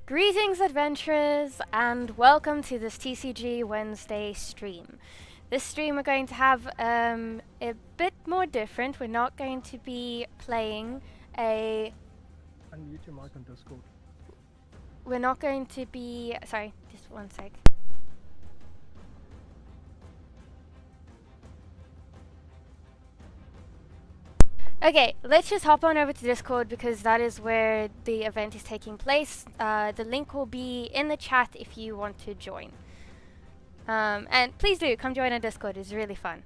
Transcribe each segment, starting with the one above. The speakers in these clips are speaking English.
Greetings, adventurers, and welcome to this TCG Wednesday stream. This stream we're going to have a bit more different. We're not going to be playing a... Unmute your mic on Discord. We're not going to be... Sorry, just one sec. Okay, let's just hop on over to Discord because that is where the event is taking place. The link will be in the chat if you want to join. And please do, come join our Discord, it's really fun.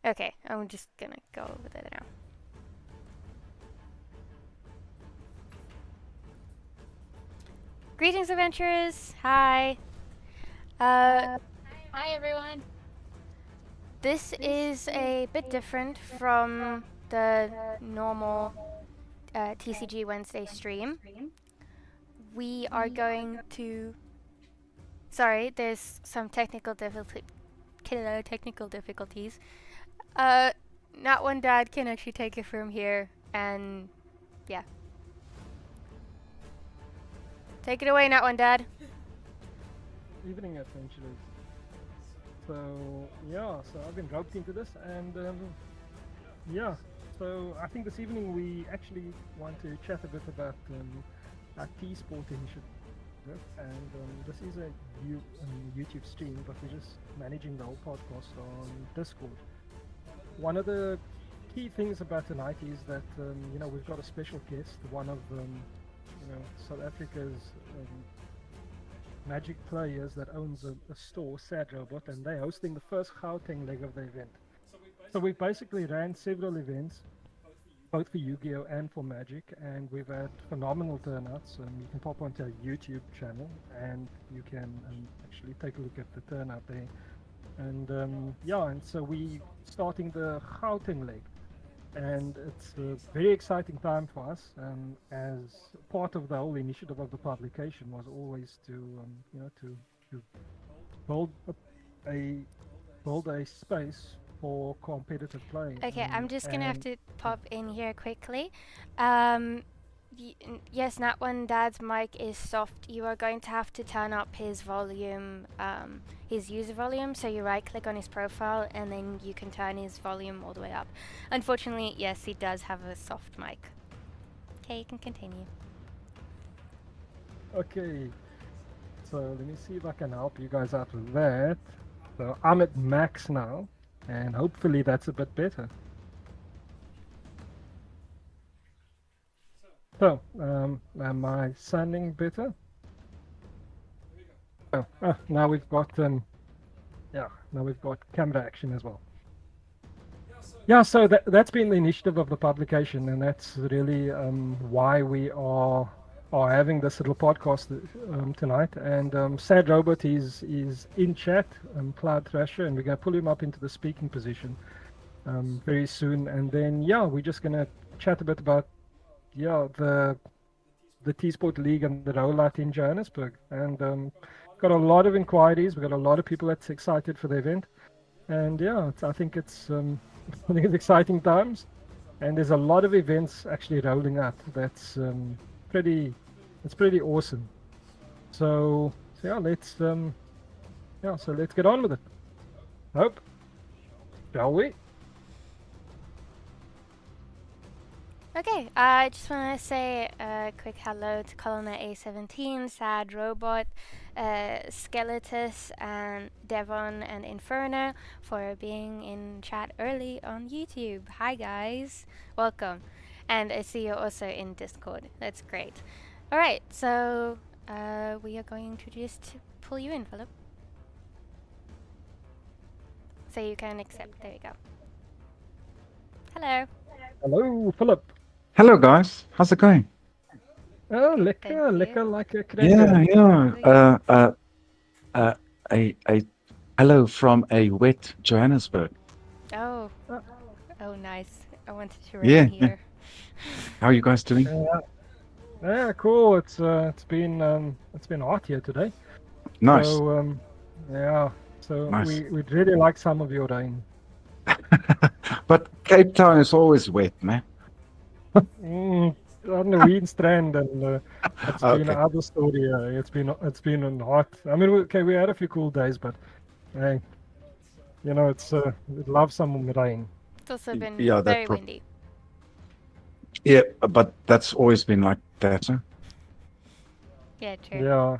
Okay, I'm just gonna go over there now. Greetings, adventurers! Hi! Hi, everyone! This is a bit different from the normal TCG Wednesday stream. We are going to... Sorry, there's some technical difficulties. Not one dad can actually take it from here, and yeah. Take it away, not one dad. Evening, adventurers. So I've been roped into this, and so I think this evening we actually want to chat a bit about our TSPORTS initiative. And this is a YouTube stream, but we're just managing the whole podcast on Discord. One of the key things about tonight is that we've got a special guest, one of South Africa's Magic players that owns a store, SadRobot, and they're hosting the first Gauteng leg of the event. So we basically ran several events, both for Yu-Gi-Oh! And for Magic, and we've had phenomenal turnouts. You can pop onto our YouTube channel and you can actually take a look at the turnout there. And and so we starting the Gauteng leg, and it's a very exciting time for us. As part of the whole initiative of the publication was always to build a space for competitive play. Okay, I'm just gonna have to pop in here quickly. Yes, Nat One Dad's mic is soft. You are going to have to turn up his volume, his user volume. So you right click on his profile and then you can turn his volume all the way up. Unfortunately, yes, he does have a soft mic. Okay, you can continue. Okay, so let me see if I can help you guys out with that. So I'm at max now, and hopefully that's a bit better. So, am I sounding better? Oh, now we've got now we've got camera action as well. Yeah, so that's been the initiative of the publication, and that's really why we are having this little podcast tonight. And SadRobot is in chat, Cloud Thrasher, and we're going to pull him up into the speaking position very soon. And then we're just going to chat a bit about the TSPORTS League and the rollout in Johannesburg. And got a lot of inquiries. We've got a lot of people that's excited for the event. And I think it's exciting times. And there's a lot of events actually rolling out. That's pretty awesome. So let's let's get on with it. Hope, shall we? Okay, I just want to say a quick hello to Colonel A17, SadRobot, Skeletus, and Devon and Inferno for being in chat early on YouTube. Hi guys, welcome. And I see you're also in Discord. That's great. Alright, so we are going to just pull you in, Philip. So you can accept. There you go. Hello. Hello, Philip. Hello, guys. How's it going? Oh, lekker like a cracker. A hello from a wet Johannesburg. Oh, nice. I wanted to rain here. How are you guys doing? Yeah, cool. It's been hot here today. Nice. So Nice. we'd really like some of your rain. But Cape Town is always wet, man. on the Weenstrand, and it's been Okay. another story. It's been hot. I mean, we had a few cool days, but hey, we love some rain. It's also been Yeah, very windy. yeah, but that's always been like that. Huh? Yeah, true. Yeah.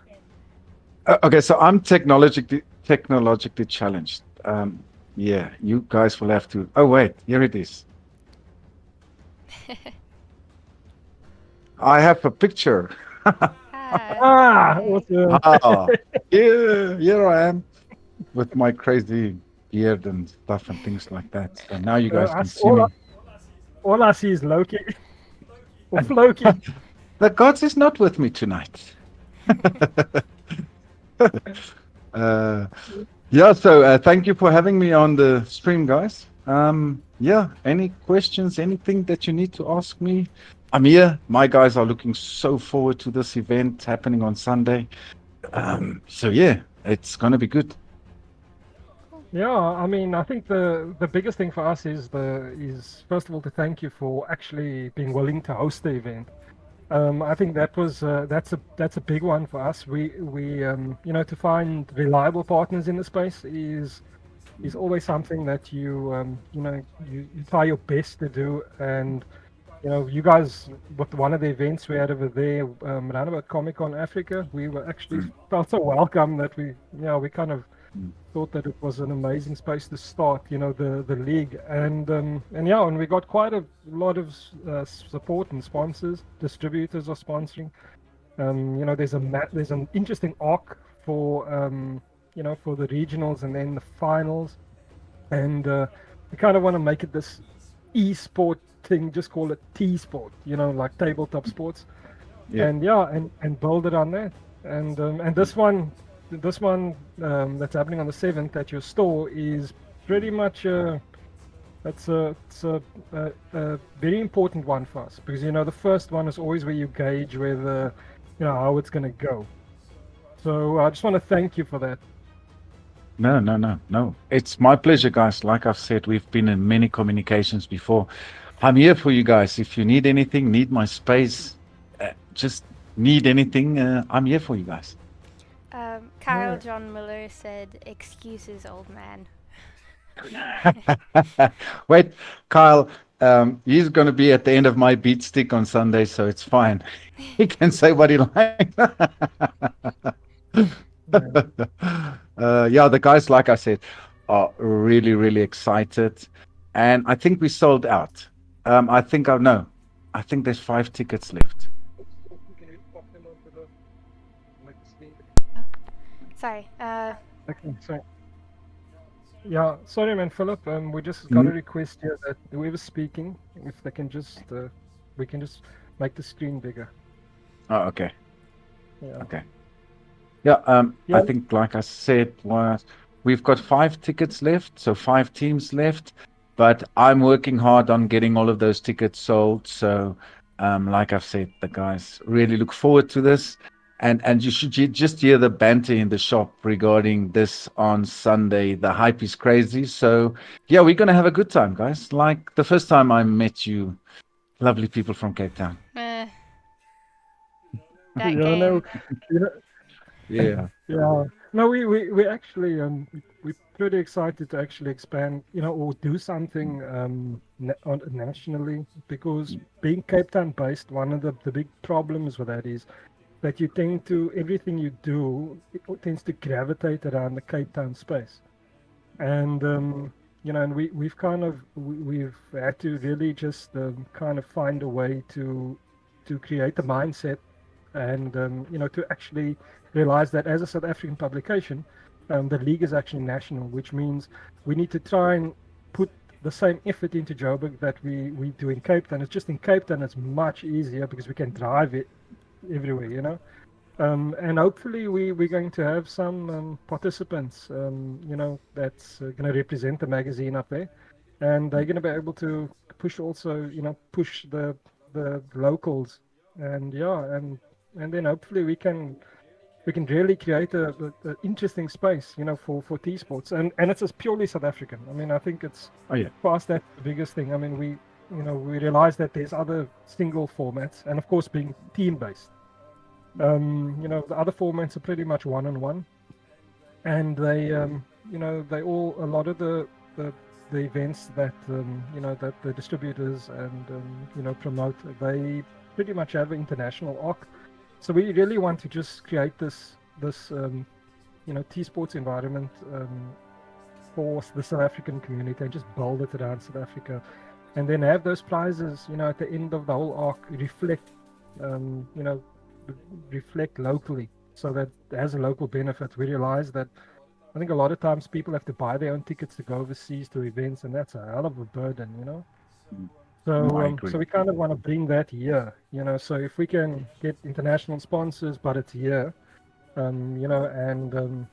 Okay, so I'm technologically challenged. Yeah, you guys will have to. Oh wait, here it is. I have a picture. Ah, what's Ah, yeah, here I am with my crazy beard and stuff and things like that. So now you guys can see me. all I see is Loki. Or Floki. The gods is not with me tonight. Yeah, so thank you for having me on the stream, guys. Yeah, any questions, anything that you need to ask me? I'm here. My guys are looking so forward to this event happening on Sunday. So yeah, it's gonna be good. Yeah, I mean, I think the biggest thing for us is first of all to thank you for actually being willing to host the event. I think that's a big one for us. We to find reliable partners in the space is always something that you try your best to do. And you guys, with one of the events we had over there around about Comic Con Africa, we were actually felt so welcome that we kind of thought that it was an amazing space to start, the league, and we got quite a lot of support and sponsors. Distributors are sponsoring. There's an interesting arc for for the regionals and then the finals, and we kind of want to make it this e-sport thing. Just call it T-sport, like tabletop sports, Yeah. and build it on that. And this one that's happening on the 7th at your store is pretty much it's a very important one for us, because the first one is always where you gauge whether how it's going to go. So I just want to thank you for that. No. It's my pleasure, guys. Like I've said, we've been in many communications before. I'm here for you guys. If you need anything, need my space, just need anything, I'm here for you guys. Kyle John Miller said, "Excuses, old man." Wait, Kyle, he's going to be at the end of my beat stick on Sunday, so it's fine. He can say what he likes. Yeah, the guys, like I said, are really, really excited. And I think we sold out. I think there's 5 tickets left. Sorry. Okay, sorry. Yeah, sorry, man, Philip. We just got a request here that whoever's speaking, if they can just, we can just make the screen bigger. Oh, okay. Yeah. Okay. Yeah, Yeah. I think, like I said, we've got 5 tickets left, so 5 teams left. But I'm working hard on getting all of those tickets sold. So, like I've said, the guys really look forward to this. And you should just hear the banter in the shop regarding this on Sunday. The hype is crazy. So, yeah, we're going to have a good time, guys. Like the first time I met you, lovely people from Cape Town. That Yeah, game. no, Yeah. yeah. No, we actually we're pretty excited to actually expand, or do something nationally, because being Cape Town based, one of the big problems with that is that you tend to, everything you do, it tends to gravitate around the Cape Town space, and and we've had to really just kind of find a way to create a mindset, and to actually realize that as a South African publication, the league is actually national, which means we need to try and put the same effort into Joburg that we do in Cape Town. It's just in Cape Town it's much easier because we can drive it everywhere, and hopefully we're going to have some participants, that's going to represent the magazine up there, and they're going to be able to push also, push the locals, and then hopefully we can really create a interesting space, for T-sports, and it's just purely South African. I mean, I think it's Oh, yeah. for us that's the biggest thing. I mean, we realized that there's other single formats, and of course being team-based. The other formats are pretty much one-on-one, and they, they all, a lot of the events that, that the distributors and, promote, they pretty much have an international arc. So we really want to just create this T-sports environment for the South African community and just build it around South Africa, and then have those prizes, at the end of the whole arc reflect locally, so that it has a local benefit. We realize that I think a lot of times people have to buy their own tickets to go overseas to events, and that's a hell of a burden, So, so we kind of want to bring that here, so if we can get international sponsors, but it's here, and then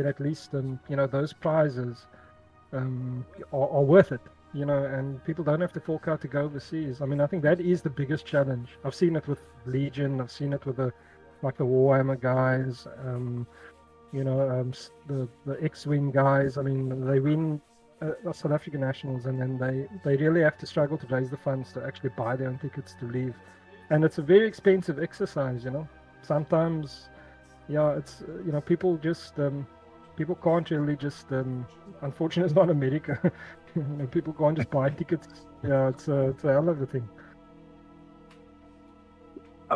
at least, those prizes are worth it, and people don't have to fork out to go overseas. I mean, I think that is the biggest challenge. I've seen it with Legion, I've seen it with the Warhammer guys, the X-Wing guys. I mean, they win South African nationals, and then they really have to struggle to raise the funds to actually buy their own tickets to leave, and it's a very expensive exercise. Sometimes, it's people just people can't really just. Unfortunately, it's not America. People can't just buy tickets. Yeah, it's a hell of a thing.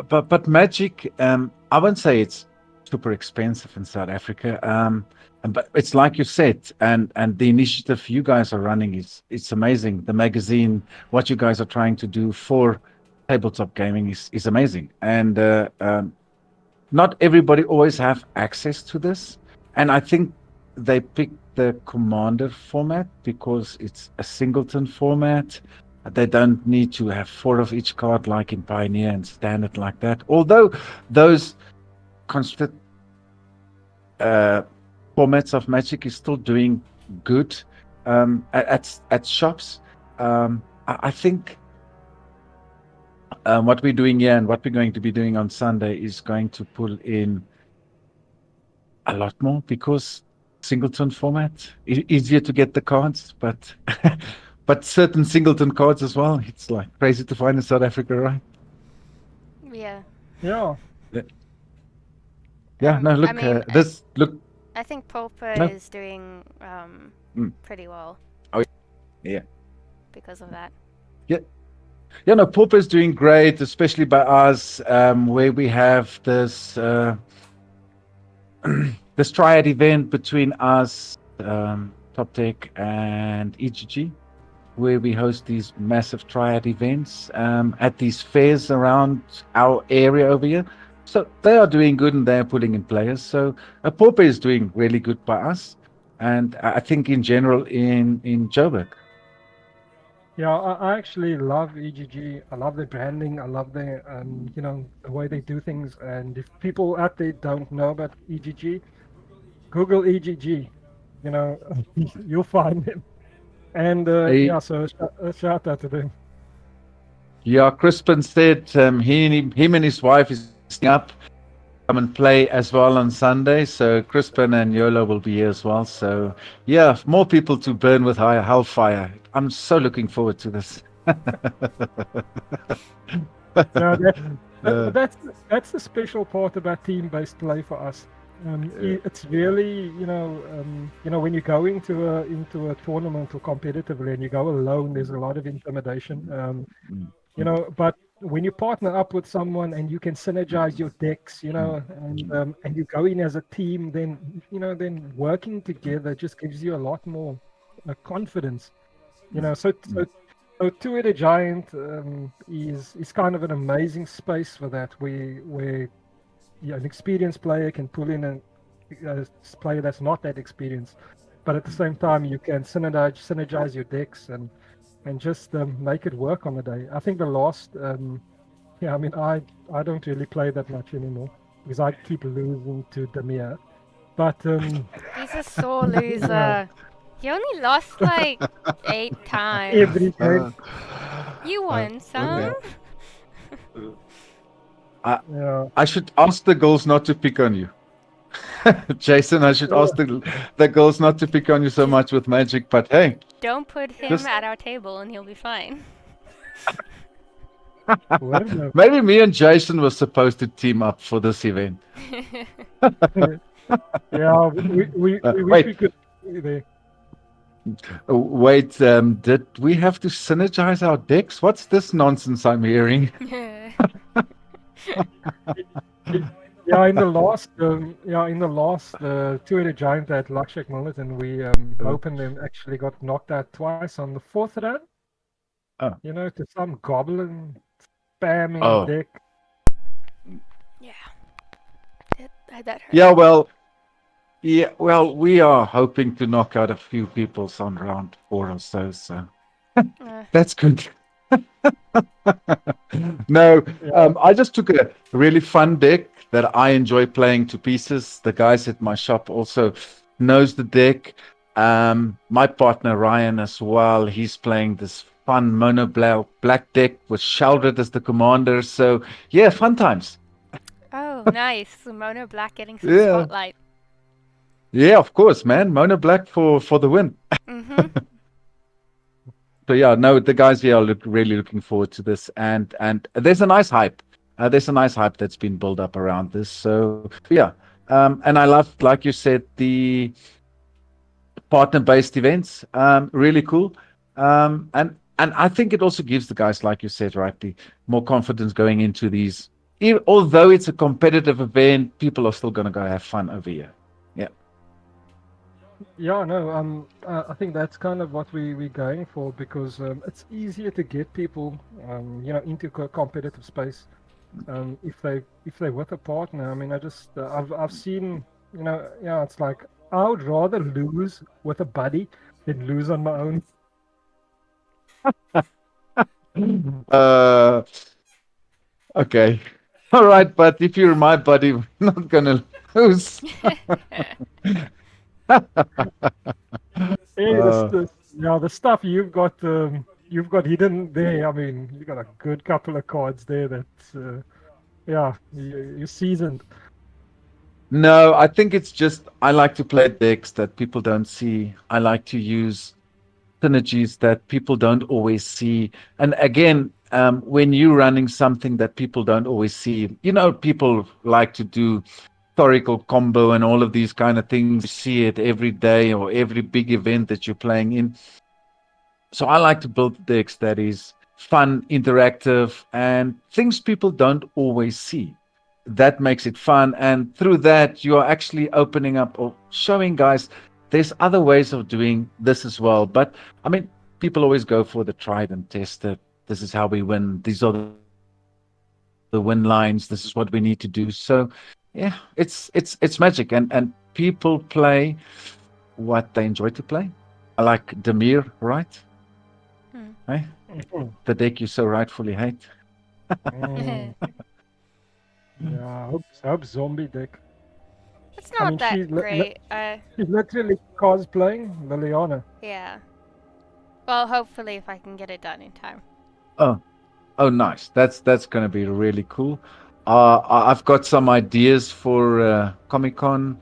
But Magic, I won't say it's super expensive in South Africa. But it's like you said, and the initiative you guys are running it's amazing. The magazine, what you guys are trying to do for tabletop gaming is amazing. And not everybody always have access to this. And I think they picked the Commander format because it's a singleton format. They don't need to have 4 of each card like in Pioneer and Standard like that. Although those constructed formats of Magic is still doing good at shops. I think what we're doing here and what we're going to be doing on Sunday is going to pull in a lot more, because singleton format easier to get the cards, but but certain singleton cards as well. It's like crazy to find in South Africa, right? Yeah. Yeah. Yeah. No, look, I mean, look. I think Pauper No. is doing pretty well. Oh, yeah. Because of that. Yeah, no, Pauper is doing great, especially by us, where we have this this triad event between us, Top Tech, and EGG, where we host these massive triad events at these fairs around our area over here. So they are doing good, and they're pulling in players. So Pauper is doing really good by us, and I think in general in Joburg. Yeah, I actually love EGG. I love their branding. I love their, the way they do things. And if people out there don't know about EGG, Google EGG. You'll find them. And so a shout out to them. Yeah, Crispin said him and his wife is up, come and play as well on Sunday. So Crispin and Yola will be here as well. So yeah, more people to burn with higher hellfire. I'm so looking forward to this. That's the special part about team-based play for us. It's really, when you go into a tournament or competitively and you go alone, there's a lot of intimidation. But when you partner up with someone and you can synergize your decks, and you go in as a team, then working together just gives you a lot more confidence. So Two-Headed Giant is kind of an amazing space for that, where an experienced player can pull in a player that's not that experienced, but at the same time you can synergize your decks and just make it work on the day. I think the last, I don't really play that much anymore because I keep losing to Demir. But he's a sore loser. He only lost like 8 times. every game, You won some. yeah. I should ask the girls not to pick on you. Jason, I should ask the girls not to pick on you so much with Magic, but hey. Don't put him at our table and he'll be fine. What a Maybe me and Jason were supposed to team up for this event. Yeah, we wish Wait, we could be there. wait. Did we have to synergize our decks? What's this nonsense I'm hearing? Yeah, in the last two-headed giant at Lakshak Militant, we Hope and them actually got knocked out twice on the fourth run. Oh. You know, to some goblin spamming Oh. deck. Yeah. That hurt. Yeah, well, we are hoping to knock out a few people on round 4 or so. So that's good. No, I just took a really fun deck that I enjoy playing to pieces. The guys at my shop also knows the deck. My partner Ryan as well. He's playing this fun mono black deck with Sheldred as the commander. So yeah, fun times. Oh, nice. Mono Black getting some Yeah. spotlight. Yeah, of course, man. Mono black for the win. Mm-hmm. So yeah, no, the guys here are really looking forward to this, and there's a nice hype. There's a nice hype that's been built up around this. So yeah, and I love, like you said, the partner-based events. Really cool. And I think it also gives the guys, like you said, rightly, more confidence going into these. Although it's a competitive event, people are still going to go have fun over here. Yeah. Yeah, no, I think that's kind of what we're going for, because it's easier to get people, into competitive space, if they're with a partner. I mean, I've seen, it's like I would rather lose with a buddy than lose on my own. Okay. All right, but if you're my buddy, we're not gonna lose. Hey, the stuff you've got hidden there. I mean, you got a good couple of cards there that, you're seasoned. No, I think it's just I like to play decks that people don't see. I like to use synergies that people don't always see. And again, when you're running something that people don't always see, people like to do historical combo and all of these kind of things. You see it every day or every big event that you're playing in. So I like to build decks that is fun, interactive, and things people don't always see. That makes it fun. And through that, you are actually opening up or showing guys there's other ways of doing this as well. But I mean, people always go for the tried and tested. This is how we win. These are the win lines. This is what we need to do. So yeah, it's magic, and people play what they enjoy to play. I like Demir, right? Hey? The deck you so rightfully hate. Mm. Yeah, I hope zombie deck. It's not that she's great. She's literally cosplaying Liliana. Yeah. Well, hopefully if I can get it done in time. Oh, nice. That's going to be really cool. I've got some ideas for Comic-Con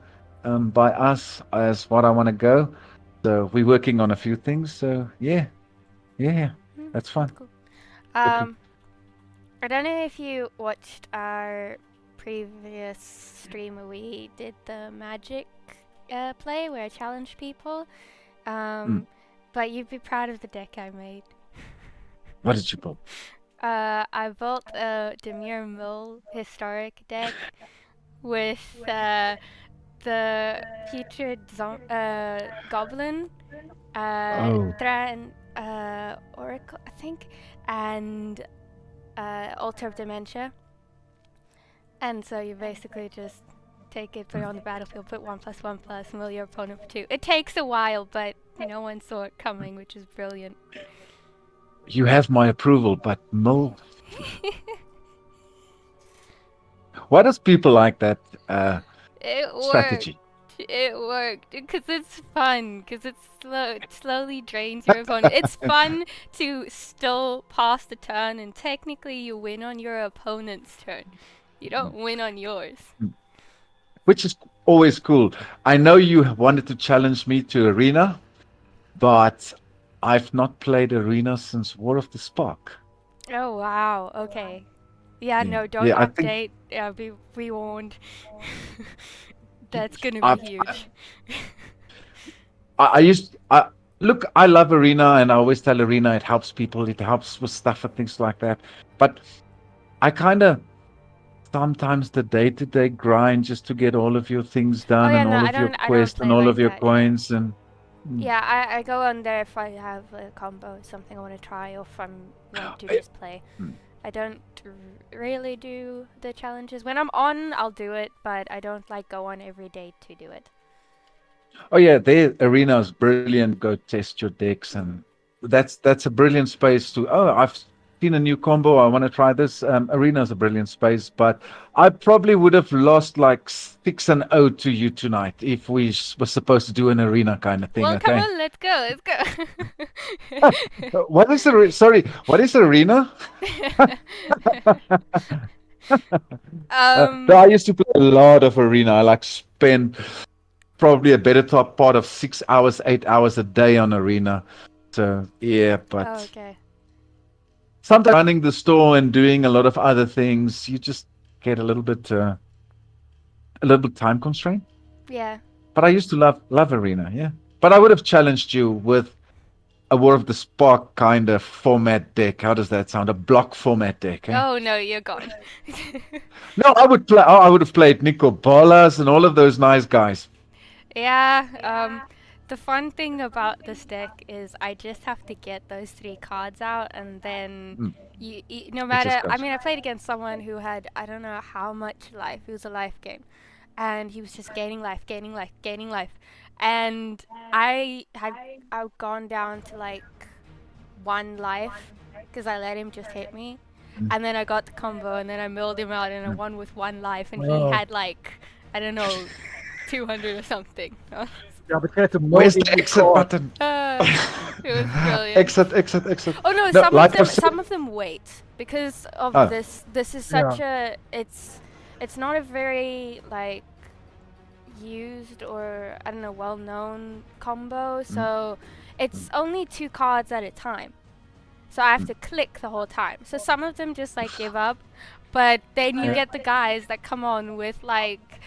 by us as what I want to go. So we're working on a few things. So yeah, that's fun. Cool. I don't know if you watched our previous stream where we did the Magic play where I challenged people. But you'd be proud of the deck I made. What did you build? I built a Demir Mill historic deck with the putrid goblin, Thran Oracle, I think, and Altar of Dementia. And so you basically just take it, put it on the battlefield, put 1/1/1, mill your opponent for 2. It takes a while, but no one saw it coming, which is brilliant. You have my approval, but no. Why does people like that strategy? It worked because it's fun. Because it's slow. It slowly drains your opponent. It's fun to still pass the turn, and technically you win on your opponent's turn. You don't win on yours. Which is always cool. I know you wanted to challenge me to Arena, but I've not played Arena since War of the Spark. Oh wow. Okay. Yeah. Yeah, No. Don't yeah. I think update. Be warned. That's gonna I, be huge. I used I look. I love Arena, and I always tell Arena it helps people. It helps with stuff and things like that. But I kind of sometimes the day-to-day grind just to get all of your things Oh done yeah. and No. all I of your don't. I don't quests and play all of like your that. Yeah. coins and mm. Yeah. I go on there if I have a combo, something I want to try, or if I want to I- just play. mm. I don't really do the challenges. When I'm on, I'll do it, but I don't like go on every day to do it. Oh yeah, their arena is brilliant. Go test your decks, and that's a brilliant space to. Oh, I've seen a new combo. I want to try this. Arena is a brilliant space, but I probably would have lost like 6-0 to you tonight if we were supposed to do an arena kind of thing. Well, come Okay. on, let's go, let's go. What is the sorry? What is arena? No, I um, used to play a lot of arena. I like spend probably a better top part of 6 hours, 8 hours a day on arena. So yeah, oh, but okay. sometimes running the store and doing a lot of other things, you just get a little bit time constraint. Yeah. But I used to love arena, yeah. But I would have challenged you with a War of the Spark kind of format deck. How does that sound? A block format deck, eh? Oh no, you're gone. No, I would play. I would have played Nico Bolas and all of those nice guys. Yeah, the fun thing about this deck is I just have to get those 3 cards out, and then Mm, no it just matter, I goes. mean, I played against someone who had, I don't know how much life, it was a life game, and he was just gaining life, gaining life, gaining life, and I've gone down to like 1 life, because I let him just hit me, Mm, and then I got the combo, and then I milled him out, and I mm. won with 1 life, and he Oh, had like, I don't know, 200 or something. yeah, but you had to Where's mold the in your exit card. button? It was brilliant. Exit, exit, exit. Oh no, No, like I've said. some of them wait because of Oh, this. This is Yeah. such a it's not a very like used or I don't know well-known combo. mm, So it's mm, only 2 cards at a time. So I have mm. to click the whole time. So some of them just like give up, but then you Yeah. get the guys that come on with like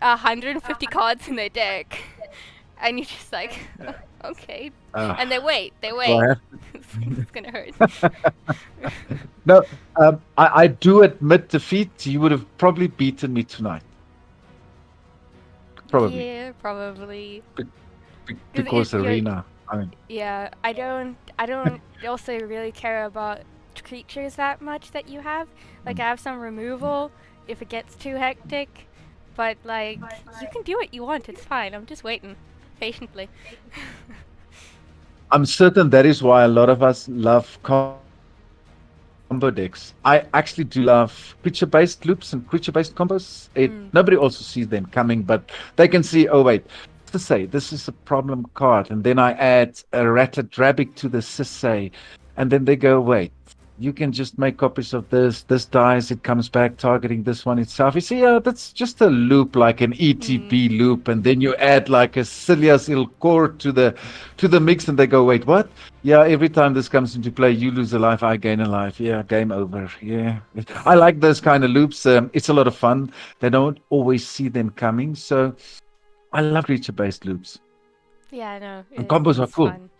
150 cards in their deck, and you're just like, okay. And they wait, they so wait. I have It's gonna hurt. no, I do admit defeat. You would have probably beaten me tonight. Probably. Yeah, probably. Because you're, arena. I mean, yeah, I don't also really care about creatures that much that you have. Like mm. I have some removal if it gets too hectic, but like you can do what you want. It's fine. I'm just waiting patiently. I'm certain that is why a lot of us love combo decks. I actually do love creature-based loops and creature-based combos. Mm. Nobody also sees them coming, but they can see, oh wait, to say this is a problem card, and then I add a Ratadrabic to the Sisay, and then they go, wait, you can just make copies of this. This dies, it comes back targeting this one itself. You see, that's just a loop, like an ETB loop, and then you add like a Cilias Ilcor to the mix, and they go, wait, what? Yeah, every time this comes into play, you lose a life, I gain a life. Yeah, game over. Yeah, I like those kind of loops. It's a lot of fun. They don't always see them coming, so I love creature-based loops. Yeah, no, And combos are it's cool. fun.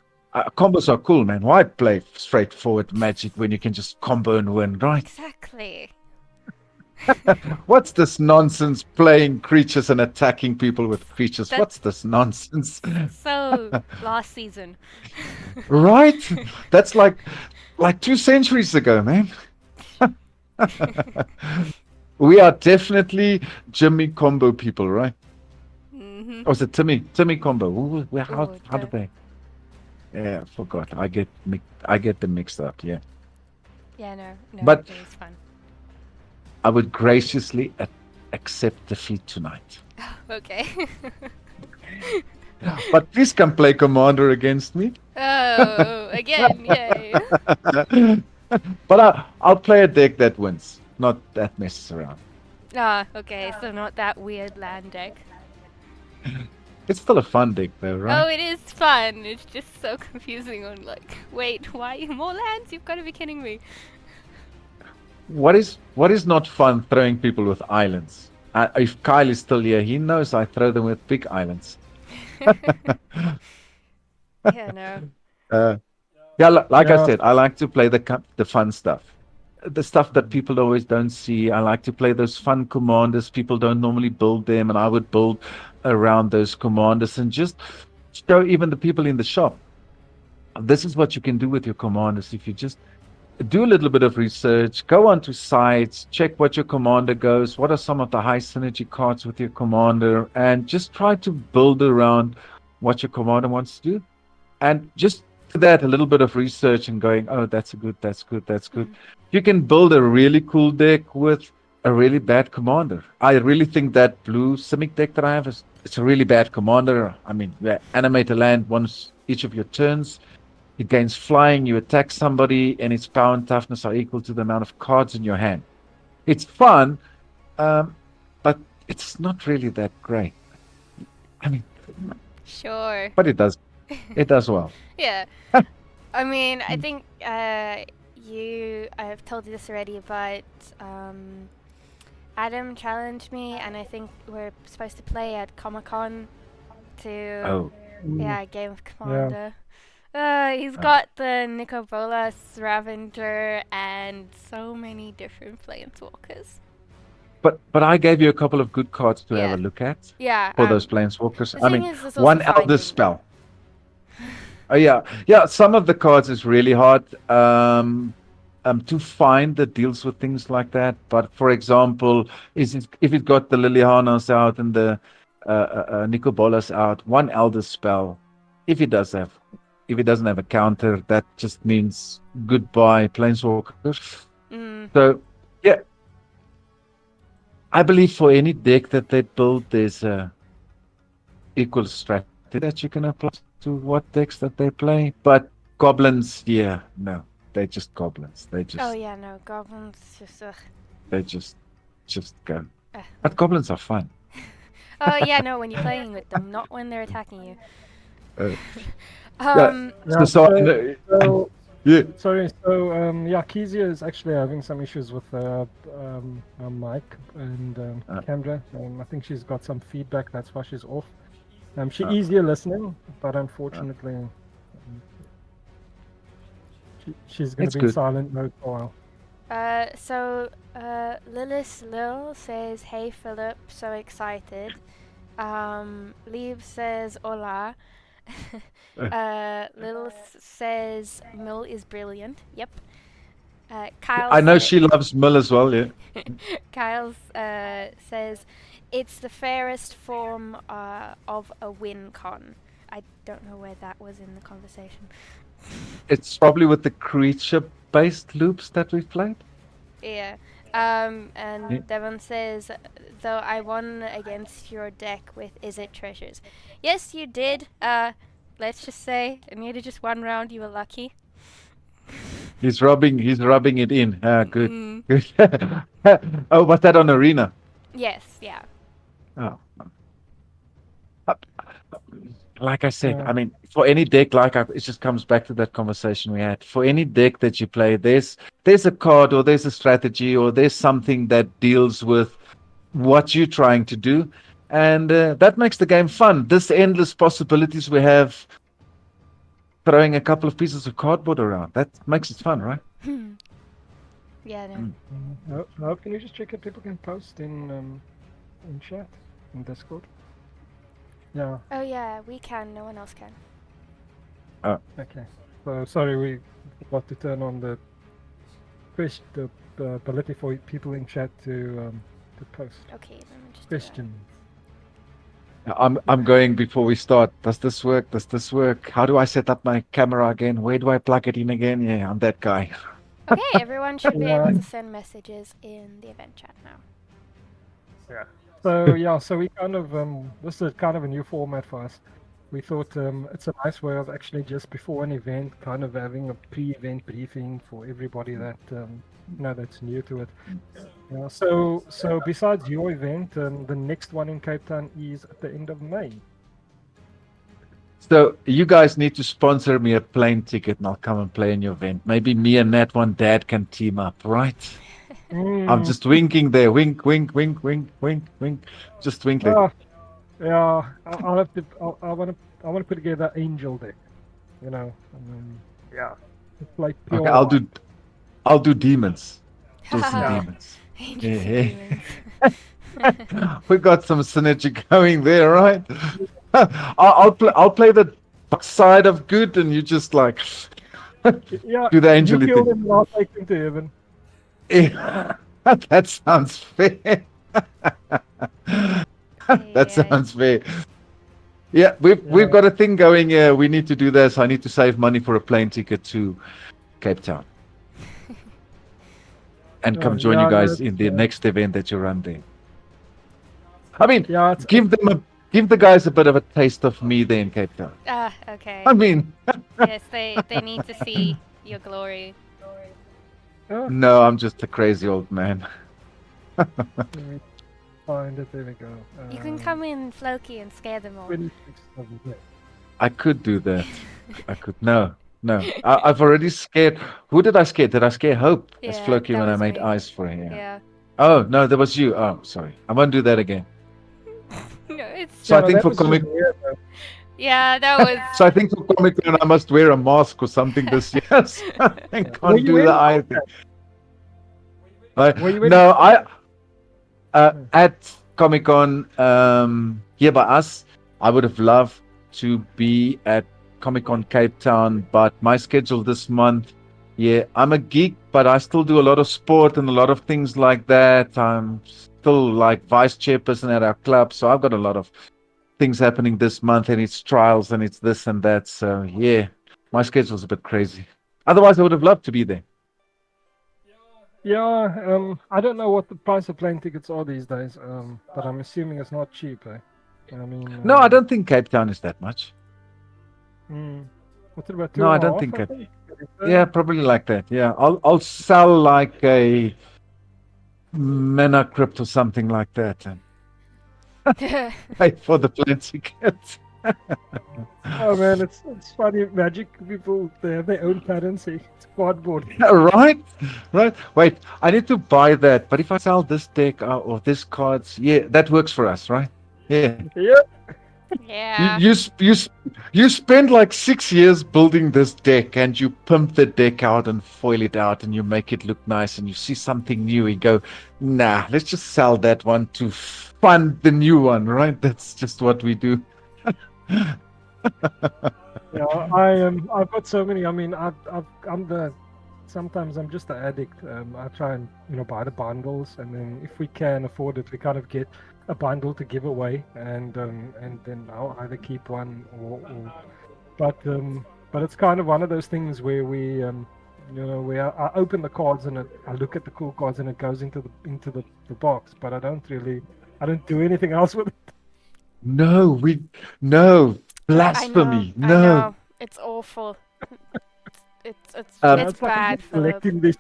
Combos are cool, man. Why play straightforward Magic when you can just combo and win, right? Exactly. What's this nonsense playing creatures and attacking people with creatures? That- What's this nonsense? So last season. Right? That's like 2 centuries ago, man. We are definitely Jimmy combo people, right? Mhm. Or was it Timmy? Timmy combo. How Ooh, did they? Yeah, I forgot. I get them mixed up. Yeah. Yeah, no, But- it was fun. I would graciously accept defeat tonight. Okay. But please come play Commander against me. Oh, again, yay. But I'll play a deck that wins, not that messes around. Ah, okay, so not that weird land deck. It's still a fun deck, though, right? Oh, it is fun. It's just so confusing on like, wait, why more lands? You've got to be kidding me. What is not fun throwing people with islands? If Kyle is still here, he knows I throw them with big islands. Yeah, no. Yeah, like I Yeah. said, I like to play the fun stuff. The stuff that people always don't see. I like to play those fun commanders. People don't normally build them, and I would build around those commanders and just show even the people in the shop. This is what you can do with your commanders if you just do a little bit of research, go onto sites, check what your commander goes, what are some of the high synergy cards with your commander, and just try to build around what your commander wants to do. And just do that, a little bit of research and going, oh, that's good, that's good, that's good. You can build a really cool deck with a really bad commander. I really think that blue Simic deck that I have it's a really bad commander. I mean, animate a land once each of your turns. It gains flying, you attack somebody, and its power and toughness are equal to the amount of cards in your hand. It's fun, but it's not really that great. I mean, Sure. but it does well. Yeah. I mean, I think I've told you this already, but Adam challenged me, and I think we're supposed to play at Comic-Con to Oh, yeah, Game of Commander. He's got the Nicobolas Ravager and so many different planeswalkers. but I gave you a couple of good cards to have Yeah. a look at Yeah. for those planeswalkers. The I thing mean, is, there's also one Elder finding- Spell. Oh yeah. Some of the cards is really hard to find that deals with things like that. But for example, if it got the Lilianas out and the Nicobolas out, one Elder Spell, if it doesn't have a counter, that just means goodbye Planeswalkers. So yeah, I believe for any deck that they build, there's a equal strategy that you can apply to what decks that they play. But goblins, yeah, no, they're just goblins. They just Oh yeah, no, goblins just. they just go. But goblins are fun. Oh yeah, no, when you're playing with them, not when they're attacking you. Yeah, So yeah. Sorry, so Kezia is actually having some issues with her mic and camera. I think she's got some feedback, that's why she's off. She is here listening, but unfortunately she's going to be in silent mode for a while. So Lilith Lil says, "Hey Philip, so excited." Lieb says, "Hola." Lil says, "Mill is brilliant." Yep. Kyle. I know she loves Mill as well. Yeah. Kyle says, "It's the fairest form of a win con." I don't know where that was in the conversation. It's probably with the creature-based loops that we've played. Yeah. And Devon says, "Though I won against your deck with Is It Treasures." Yes, you did. Let's just say, in nearly just one round, you were lucky. He's rubbing it in. Good. Mm. Good. Oh, was that on Arena? Yes, yeah. Oh. Like I said, I mean, for any deck, it just comes back to that conversation we had. For any deck that you play, there's a card or there's a strategy or there's something that deals with what you're trying to do, and that makes the game fun. This endless possibilities we have, throwing a couple of pieces of cardboard around, that makes it fun, right? Yeah, no. Can you just check if people can post in chat, in Discord? Yeah. Oh yeah, we can. No one else can. Okay. So sorry, we forgot to turn on the ability for people in chat to post Okay, let me just. questions. I'm going before we start. Does this work? Does this work? How do I set up my camera again? Where do I plug it in again? Yeah, I'm that guy. Okay, everyone should be able to send messages in the event chat now. Yeah. So we kind of this is kind of a new format for us. We thought it's a nice way of actually just before an event, kind of having a pre-event briefing for everybody that that's new to it. Yeah. So besides your event, the next one in Cape Town is at the end of May. So you guys need to sponsor me a plane ticket and I'll come and play in your event. Maybe me and that one dad can team up, right? I'm just winking there. Wink, wink, wink, wink, wink, wink. Just wink there. Yeah, I'll have to. I want to put together Angel deck. You know, yeah, it's like pure. Okay, I'll do demons. Do some Yeah. demons. Angels and Yeah. demons. We got some synergy going there, right? I'll play the dark side of good, and you just like Yeah, do the angel you kill thing. him and I'll take him to heaven. Yeah, that sounds fair. That sounds fair. Yeah, we've got a thing going here. We need to do this. I need to save money for a plane ticket to Cape Town. And come join you guys in the next event that you run there. I mean, give the guys a bit of a taste of me there in Cape Town. Ah, okay. I mean, Yes, they need to see your glory. no, I'm just a crazy old man. Let me find it. There we go. You can come in, Floki, and scare them all. 26 of it. I could do that. I could. No. I've already scared. Who did I scare? Did I scare Hope as Yeah, Floki that when I was made me. eyes for her? Yeah. Oh, no, that was you. Oh, sorry. I won't do that again. No, it's. So I think for Comic Yeah, that was. So I think for Comic Con I must wear a mask or something this year. I can't Were you do the in? eye thing. Were you in? No, at Comic Con here by us, I would have loved to be at Comic Con Cape Town, but my schedule this month, yeah, I'm a geek, but I still do a lot of sport and a lot of things like that. I'm still like vice chairperson at our club, so I've got a lot of things happening this month, and it's trials and it's this and that. So yeah, my schedule's a bit crazy. Otherwise, I would have loved to be there. Yeah, I don't know what the price of plane tickets are these days, but I'm assuming it's not cheap, eh? I mean, No, I don't think Cape Town is that much. What's it about? No, I don't think it. Yeah, probably like that. Yeah, I'll sell like a Mana Crypt or something like that and pay for the plane ticket. Oh man, it's funny. Magic people, they have their own currency. It's cardboard. Right. Wait, I need to buy that. But if I sell this deck or this cards, yeah, that works for us, right? Yeah. Yeah. Yeah. You spend like 6 years building this deck, and you pimp the deck out and foil it out, and you make it look nice, and you see something new, you go, nah, let's just sell that one to fund the new one, right? That's just what we do. Yeah, I've got so many. I mean, sometimes I'm just an addict. I try and buy the bundles, and then if we can afford it, we kind of get a bundle to give away, and then I'll either keep one but it's kind of one of those things where we where I open the cards and I look at the cool cards and it goes into the box, but I don't do anything else with it. No, blasphemy. I No. know. It's awful. It's It's like bad. I'm collecting this.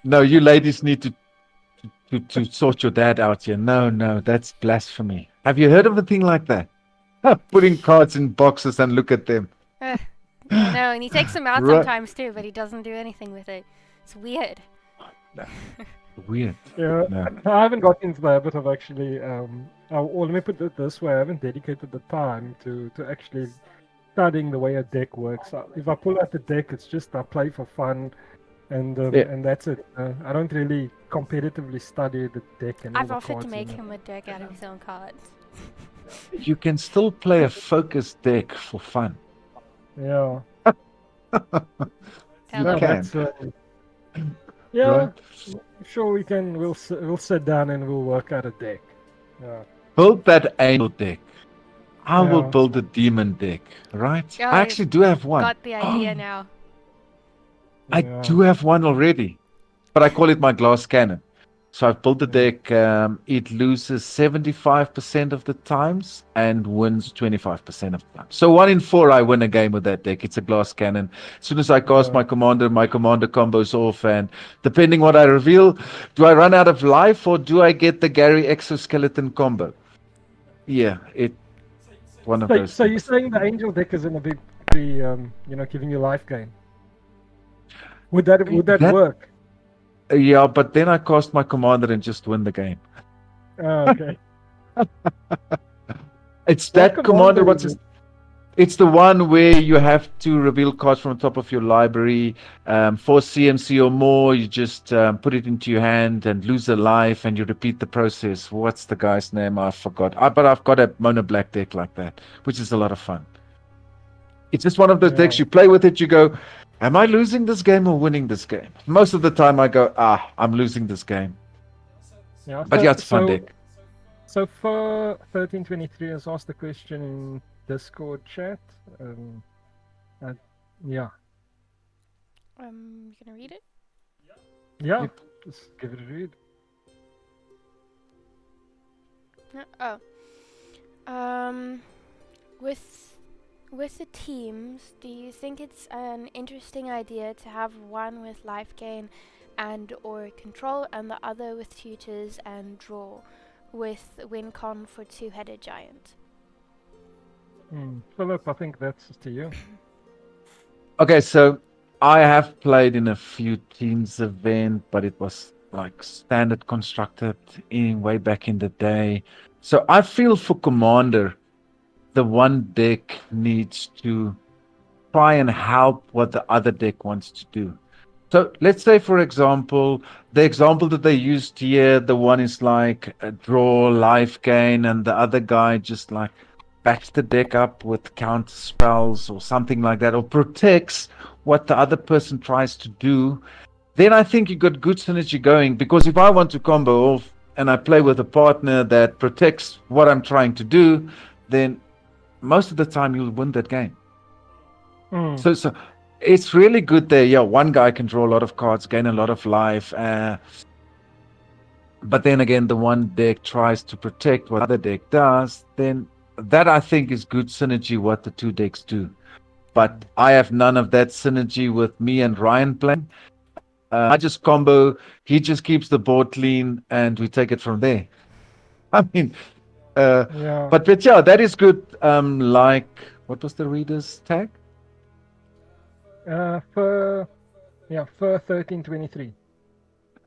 No, you ladies need to sort your dad out here. No, that's blasphemy. Have you heard of a thing like that? Putting cards in boxes and look at them. I know, and he takes them out Right. sometimes too, but he doesn't do anything with it. It's weird. Weird. Yeah, No. I haven't got into the habit of actually. Let me put it this way: I haven't dedicated the time to actually studying the way a deck works. If I pull out the deck, it's just I play for fun, and that's it. I don't really competitively study the deck and all I've the offered cards to in make it. him a deck out of his own cards. You can still play a focused deck for fun. Yeah. Tell You him. can. Yeah. Right. Sure, we can. We'll sit down and we'll work out a deck. Yeah. Build that angel deck. I will Yeah. build a demon deck, right? Yeah, I actually do have one. Got the idea now. I Yeah. do have one already, but I call it my glass cannon. So I've built the deck. It loses 75% of the times and wins 25% of the time. So 1 in 4 I win a game with that deck. It's a glass cannon. As soon as I cast my commander combos off, and depending what I reveal, do I run out of life or do I get the Gary exoskeleton combo? Yeah, it one of So, those so you're decks. saying the angel deck is in a big, giving you life gain? Would that That work? yeah, but then I cast my commander and just win the game. Oh, okay. It's What that commander. commander What's is his? it? It's the one where you have to reveal cards from the top of your library. For CMC or more, you just put it into your hand and lose a life, and you repeat the process. What's the guy's name? I forgot. But I've got a mono black deck like that, which is a lot of fun. It's just one of those decks Yeah. you play with it. You go, am I losing this game or winning this game? Most of the time, I go, I'm losing this game. Yeah. But yeah, it's a fun deck. So for 1323 has asked the question in Discord chat. Yeah. You gonna read it? Yeah. Yep. Just give it a read. No? Oh. With the teams, do you think it's an interesting idea to have one with life gain and or control and the other with tutors and draw, with win con for two-headed giant? Philip, I think that's to you. Okay, so I have played in a few teams event, but it was like standard constructed in way back in the day. So I feel for Commander, the one deck needs to try and help what the other deck wants to do. So let's say, for example, the example that they used here, the one is like a draw, life gain, and the other guy just like backs the deck up with counter spells or something like that, or protects what the other person tries to do. Then I think you got good synergy going, because if I want to combo off and I play with a partner that protects what I'm trying to do, then most of the time you'll win that game. So it's really good there. Yeah, one guy can draw a lot of cards, gain a lot of life. But then again, the one deck tries to protect what the other deck does. Then that I think is good synergy what the two decks do. But I have none of that synergy with me and Ryan playing. I just combo. He just keeps the board clean, and we take it from there. I mean, Yeah. but yeah, that is good. Like, what was the reader's tag? For 1323.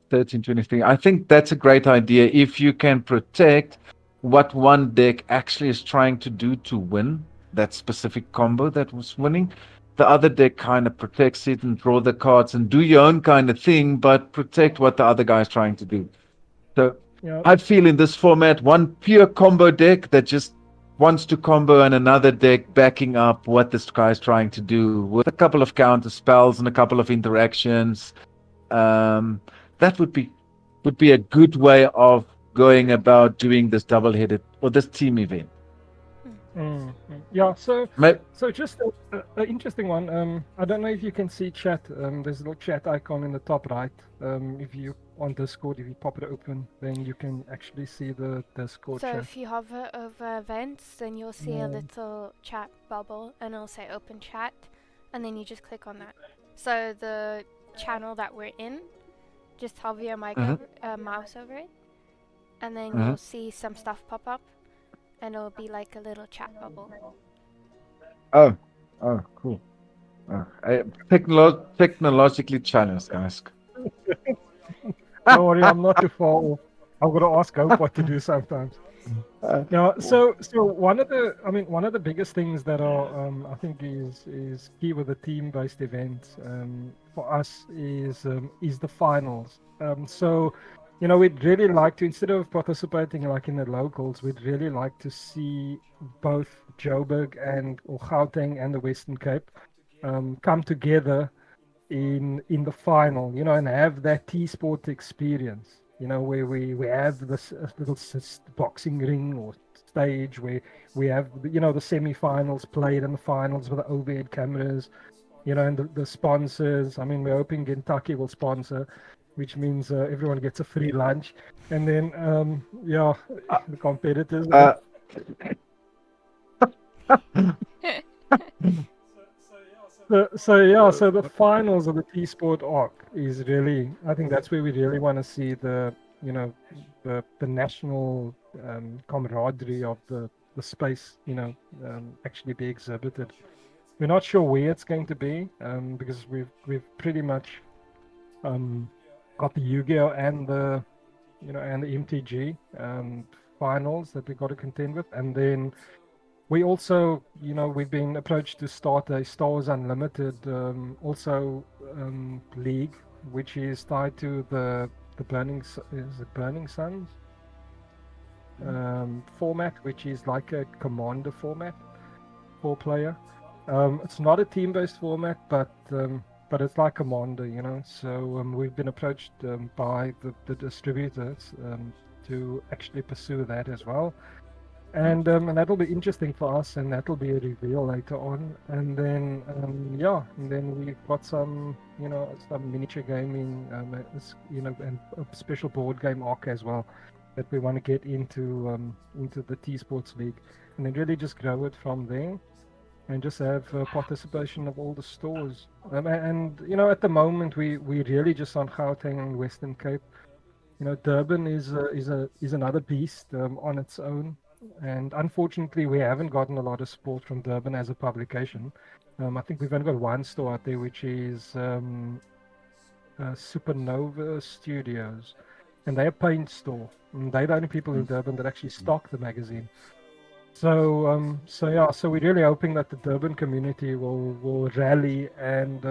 1323. I think that's a great idea. If you can protect what one deck actually is trying to do to win that specific combo that was winning, the other deck kind of protects it and draw the cards and do your own kind of thing, but protect what the other guy is trying to do. So Yeah. I feel in this format, one pure combo deck that just wants to combo, and another deck backing up what this guy is trying to do with a couple of counter spells and a couple of interactions. That would be a good way of going about doing this double-headed or this team event. Yeah. So May- just an interesting one. I don't know if you can see chat. There's a little chat icon in the top right. If you on Discord, if you pop it open, then you can actually see the Discord So chat. if you hover over events, then you'll see a little chat bubble and it'll say open chat, and then you just click on that. So the channel that we're in, just hover your mouse over it, and then you'll see some stuff pop up, and it'll be like a little chat bubble. Oh, cool. Technologically challenged, guys. Don't worry, I'm not too far off. I'm gonna ask Hope what to do sometimes. Yeah, so one of the biggest things that are I think is key with a team-based event for us is the finals. So we'd really like to, instead of participating like in the locals, we'd really like to see both Joburg or Gauteng and the Western Cape come together in the final, and have that T-sport experience, where we have this little boxing ring or stage where we have the semi-finals played and the finals with the overhead cameras, and the sponsors. I mean, we're hoping Kentucky will sponsor, which means everyone gets a free lunch, and then the competitors. So the finals of the T-Sport arc is really, I think that's where we really want to see the national camaraderie of the the space, actually be exhibited. We're not sure where it's going to be, because we've pretty much got the Yu-Gi-Oh and the MTG finals that we got to contend with, and then we also, we've been approached to start a Star Wars Unlimited league, which is tied to the Burning Suns format, which is like a commander format, 4-player. It's not a team-based format, but it's like commander, So we've been approached by the distributors to actually pursue that as well. And that'll be interesting for us, and that'll be a reveal later on. And then we've got some some miniature gaming, and a special board game arc as well that we want to get into the TSPORTS League, and then really just grow it from there, and just have participation of all the stores. And at the moment we really just on Gauteng and Western Cape. Durban is another beast on its own. And unfortunately, we haven't gotten a lot of support from Durban as a publication. I think we've only got one store out there, which is Supernova Studios, and they're a paint store. And they're the only people in Durban that actually stock the magazine. So we're really hoping that the Durban community will rally and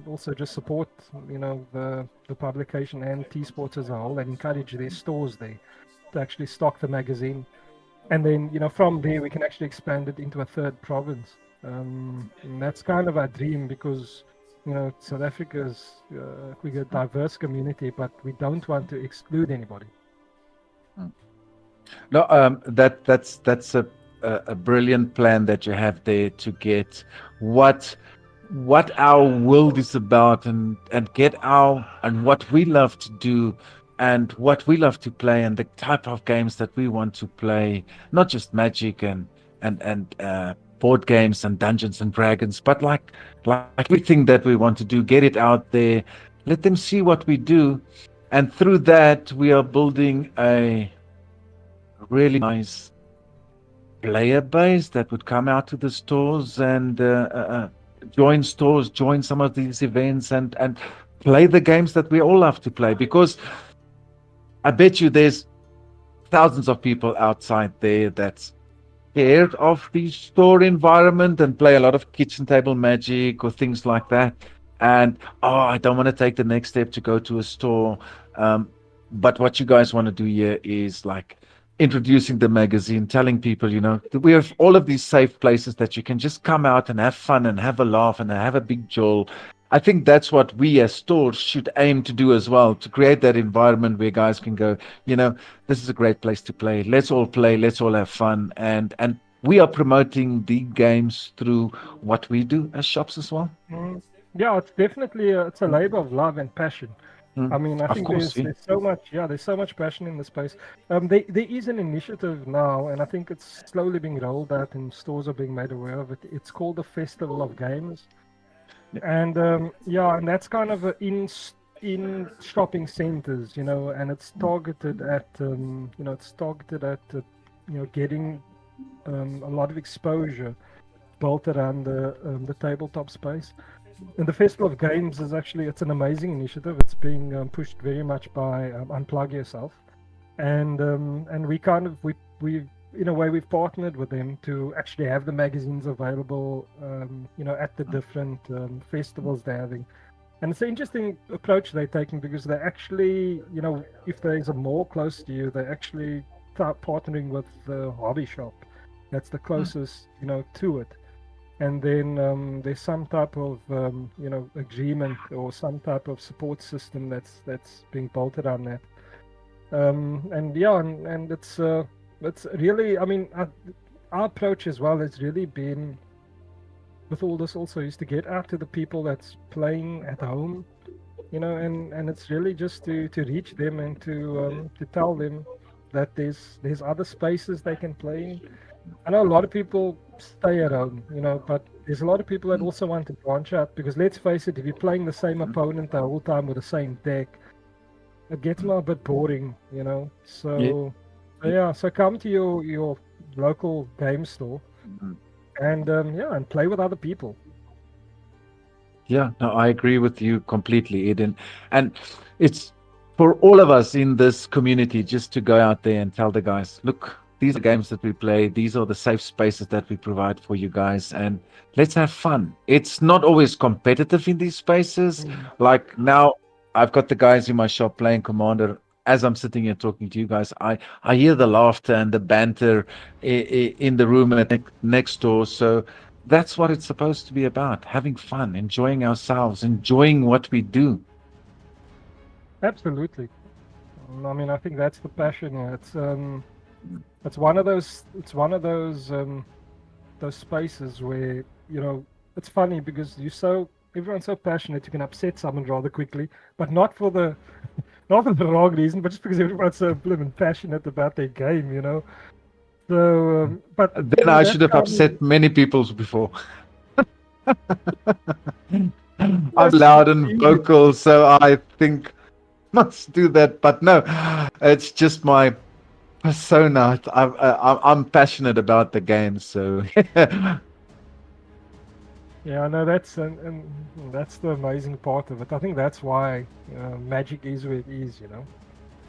also just support the publication and TSPORTS as a whole, and encourage their stores there to actually stock the magazine. And then, from there, we can actually expand it into a third province. And that's kind of our dream, because, South Africa's we're a diverse community, but we don't want to exclude anybody. No, that's a brilliant plan that you have there to get what our world is about, and get and what we love to do, and what we love to play, and the type of games that we want to play, not just Magic and board games and Dungeons and Dragons, but like everything that we want to do, get it out there, let them see what we do, and through that we are building a really nice player base that would come out to the stores and join some of these events, and play the games that we all love to play, because I bet you there's thousands of people outside there that's scared of the store environment and play a lot of kitchen table Magic or things like that, and I don't want to take the next step to go to a store. But what you guys want to do here is like introducing the magazine, telling people, we have all of these safe places that you can just come out and have fun and have a laugh and have a big jolt. I think that's what we as stores should aim to do as well, to create that environment where guys can go, this is a great place to play. Let's all play, let's all have fun. And we are promoting the games through what we do as shops as well. Yeah, it's definitely it's a labor of love and passion. I mean, I think there's so much passion in the space. There is an initiative now, and I think it's slowly being rolled out and stores are being made aware of it. It's called the Festival of Games. And and that's kind of in shopping centers, and it's targeted at getting a lot of exposure built around the tabletop space. And the Festival of Games is it's an amazing initiative. It's being pushed very much by Unplug Yourself, and we in a way we've partnered with them to actually have the magazines available, at the different festivals they're having. And it's an interesting approach they're taking, because they actually, if there's a mall close to you, they actually start partnering with the hobby shop that's the closest, to it. And then there's some type of agreement or some type of support system that's being built around that. And it's really, I mean, our approach as well has really been with all this also is to get out to the people that's playing at home, and it's really just to reach them and to tell them that there's other spaces they can play in. I know a lot of people stay at home, but there's a lot of people that also want to branch out, because let's face it, if you're playing the same opponent the whole time with the same deck, it gets a bit boring, So so come to your local game store, Mhm. and and play with other people. Yeah, no, I agree with you completely, Eden. And it's for all of us in this community just to go out there and tell the guys, look, these are games that we play. These are the safe spaces that we provide for you guys. And let's have fun. It's not always competitive in these spaces. Like now, I've got the guys in my shop playing Commander. As I'm sitting here talking to you guys, I hear the laughter and the banter in the room at next door. So that's what it's supposed to be about, having fun, enjoying ourselves, enjoying what we do. Absolutely. I mean, I think that's the passion. Yeah. It's one of those spaces where it's funny because everyone's so passionate you can upset someone rather quickly, but not for the not for the wrong reason, but just because everyone's so blooming passionate about their game. So, but Then I that's should have kind upset many people before. I'm of loud and easy. vocal, so I think must do that. But no, it's just my persona. I'm passionate about the game, so Yeah, I know and that's the amazing part of it. I think that's why Magic is where it is.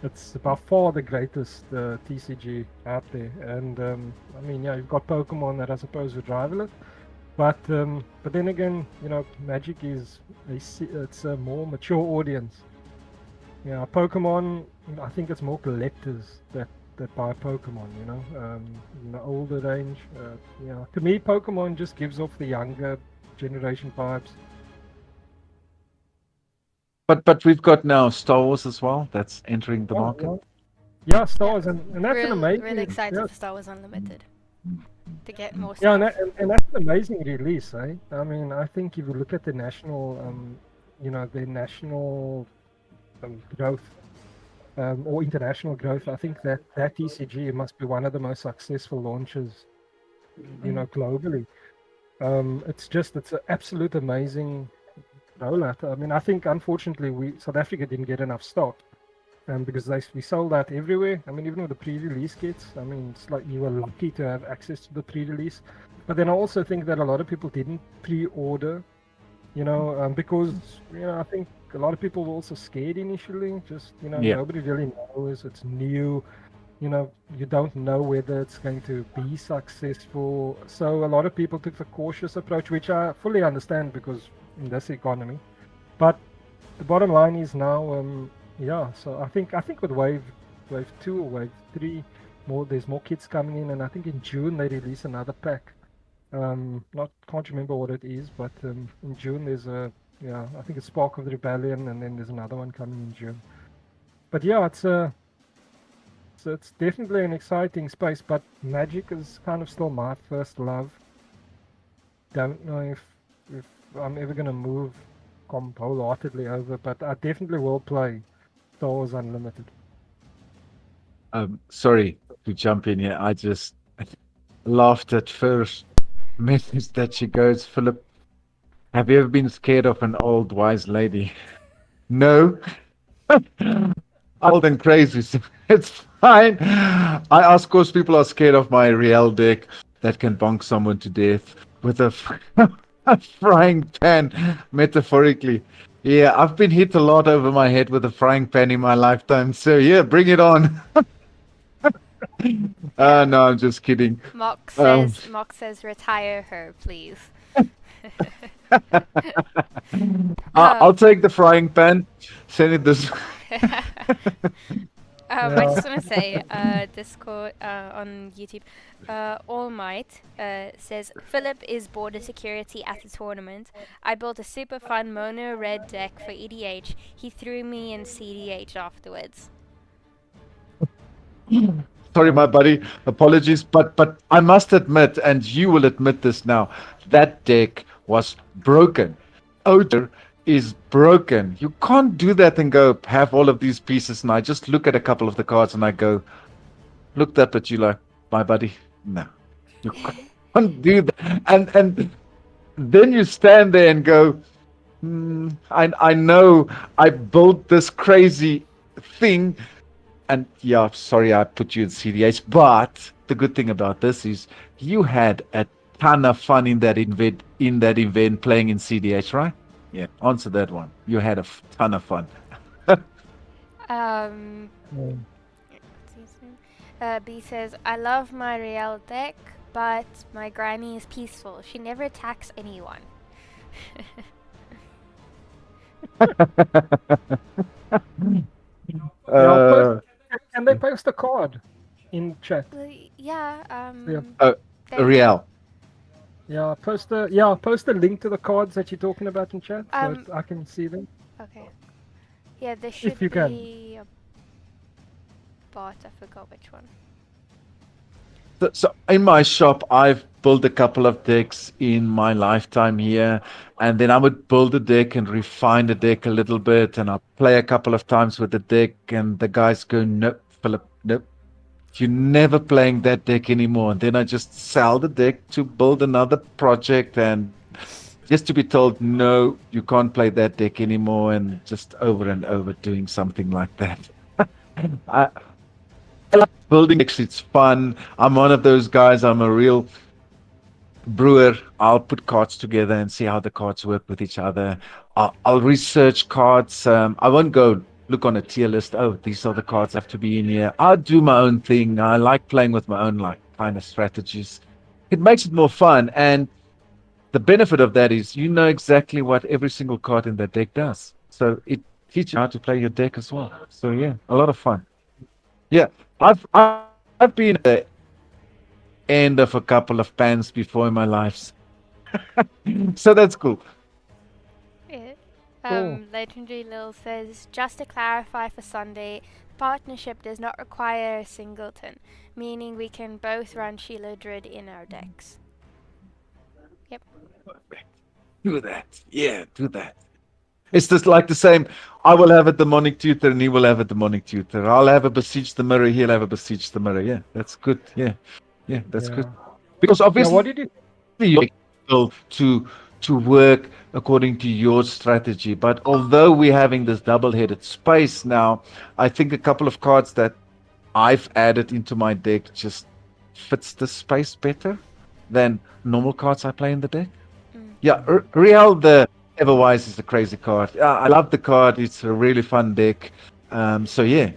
It's by far the greatest TCG out there, and I mean, yeah, you've got Pokemon that I suppose would rival it, but then again, Magic it's a more mature audience. Yeah, Pokemon, I think it's more collectors that buy Pokemon. In the older range, to me, Pokemon just gives off the younger generation vibes. but we've got now Star Wars as well. That's entering the Yeah, market. yeah, Star Yeah. Wars, and that's an Really amazing, excited yeah, for Star Wars Unlimited to get more yeah, stuff. and that's an amazing release, eh? I mean, I think if you look at the national, the national growth or international growth, I think that TCG must be one of the most successful launches, globally. It's an absolute amazing rollout. I mean, I think unfortunately South Africa didn't get enough stock. Because we sold out everywhere. I mean, even with the pre-release kits, I mean, it's like you were lucky to have access to the pre-release. But then I also think that a lot of people didn't pre-order, because I think a lot of people were also scared initially. Just Yeah. nobody really knows. It's new. You don't know whether it's going to be successful. So a lot of people took the cautious approach, which I fully understand because in this economy. But the bottom line is now, yeah. So I think with wave 2 or wave 3, there's more kits coming in, and I think in June they release another pack. Can't remember what it is, but in June there's I think it's Spark of the Rebellion, and then there's another one coming in June. But yeah, it's definitely an exciting space. But Magic is kind of still my first love. Don't know if I'm ever gonna move wholeheartedly over, but I definitely will play Star Wars Unlimited. Sorry to jump in here. I just laughed at first message that she goes, Philip, have you ever been scared of an old wise lady? No. Old and crazy, so it's fine. I ask, course, people are scared of my real deck that can bonk someone to death with a frying pan, metaphorically. Yeah, I've been hit a lot over my head with a frying pan in my lifetime, so yeah, bring it on. No, I'm just kidding. Mock Um, says retire her, please. I'll take the frying pan, send it this. I just want to say, Discord on YouTube, All Might says Philip is border security at the tournament. I built a super fun mono red deck for EDH. He threw me in CDH afterwards. Sorry, my buddy. Apologies, but I must admit, and you will admit this now, that deck was broken. Outer is broken. You can't do that and go have all of these pieces. And I just look at a couple of the cards and I go, looked up at you like, my buddy, no, you can't do that. And then you stand there and go, I know I built this crazy thing And yeah, sorry I put you in CDH, but the good thing about this is you had a ton of fun in that event playing in CDH, right? Yeah, answer that one. You had a ton of fun. Um, Mm. what's his name? B says, I love my Real deck, but my granny is peaceful. She never attacks anyone. Yeah, uh, can they post a card in chat? Yeah, Yeah. they Real. Post a link to the cards that you're talking about in chat so that I can see them. Okay. Yeah, there should you can. be a bot. I forgot which one. So in my shop, I've built a couple of decks in my lifetime here, and then I would build a deck and refine the deck a little bit, and I'll play a couple of times with the deck, and the guys go, nope, Philip, nope, you're never playing that deck anymore. And then I just sell the deck to build another project, and just to be told, no, you can't play that deck anymore, and just over and over doing something like that. I, I like building decks. It's fun. I'm one of those guys. I'm a real brewer. I'll put cards together and see how the cards work with each other. I'll research cards. I won't go look on a tier list. Oh, these are the cards have to be in here. I'll do my own thing. I like playing with my own kind of strategies. It makes it more fun. And the benefit of that is you know exactly what every single card in that deck does. So it teaches you how to play your deck as well. So yeah, a lot of fun. Yeah, I've been at the end of a couple of pans before in my life. So that's cool. Yeah. Cool. Legendary Lil says, just to clarify for Sunday, partnership does not require a singleton, meaning we can both run Sheila Drid in our decks. Yep. Do that. Yeah, do that. It's just like the same. I will have a demonic tutor and he will have a demonic tutor. I'll have a besiege the mirror, he'll have a besiege the mirror. Yeah, that's good. Yeah. Yeah, that's good. Because Yeah, obviously what did you you're able to work according to your strategy. But although we're having this double-headed space now, I think a couple of cards that I've added into my deck just fits the space better than normal cards I play in the deck. Yeah, Real the Everwise is a crazy card. I love the card. It's a really fun deck. So yeah.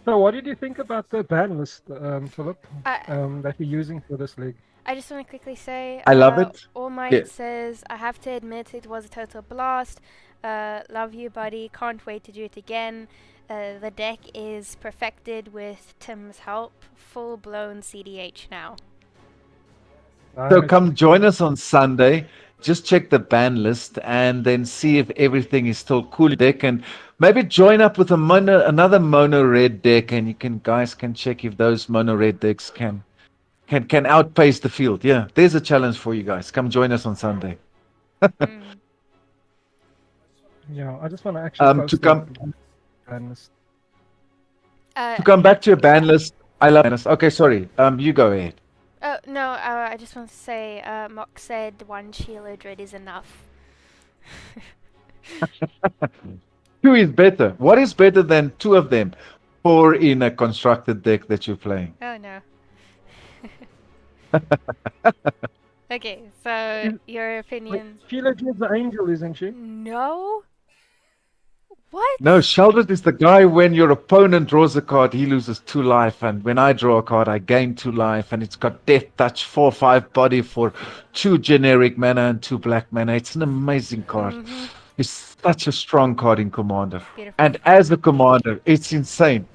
So what did you think about the ban list, Philip, I that you're using for this league? just want to quickly say, I love it. All Might Yeah. says, I have to admit it was a total blast. Love you, buddy. Can't wait to do it again. The deck is perfected with Tim's help. Full-blown CDH now. So Nice. come join us on Sunday. Just check the ban list and then see if everything is still cool deck, and maybe join up with another mono red deck, and guys can check if those mono red decks can outpace the field. Yeah, there's a challenge for you guys. Come join us on Sunday. Yeah, I just want to actually post To come the ban list. to come back to your ban list. I love ban list. Okay, sorry. You go ahead. Oh, no, I just want to say, Mock said one Sheila Drid is enough. Two is better. What is better than two of them? Four in a constructed deck that you're playing. Oh, no. Okay, so your opinion. Sheila is the angel, isn't she? No? What? No, Sheldon is the guy when your opponent draws a card, he loses 2 life, and when I draw a card, I gain 2 life, and it's got Death Touch, 4/5 body for 2 generic mana and 2 black mana. It's an amazing card. It's such a strong card in Commander. Beautiful. And as a Commander, it's insane.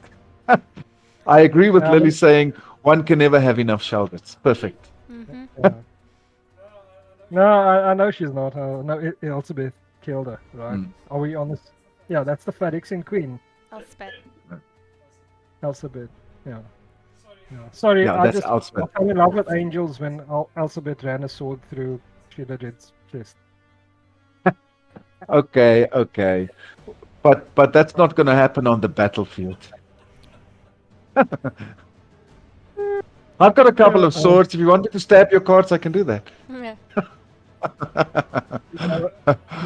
I agree with Lily saying one can never have enough Sheldons. Perfect. Yeah. No, I know she's not. No, Elizabeth killed her, right? Are we on this? Yeah, that's the Phalanxing Queen. Elspeth. Elizabeth. Yeah. Sorry, Yeah, I that's just Elspeth. fell in love with angels when Elizabeth ran a sword through Sheila Drid's chest. Okay. But that's not going to happen on the battlefield. I've got a couple of swords. If you want me to stab your cards, I can do that. Yeah.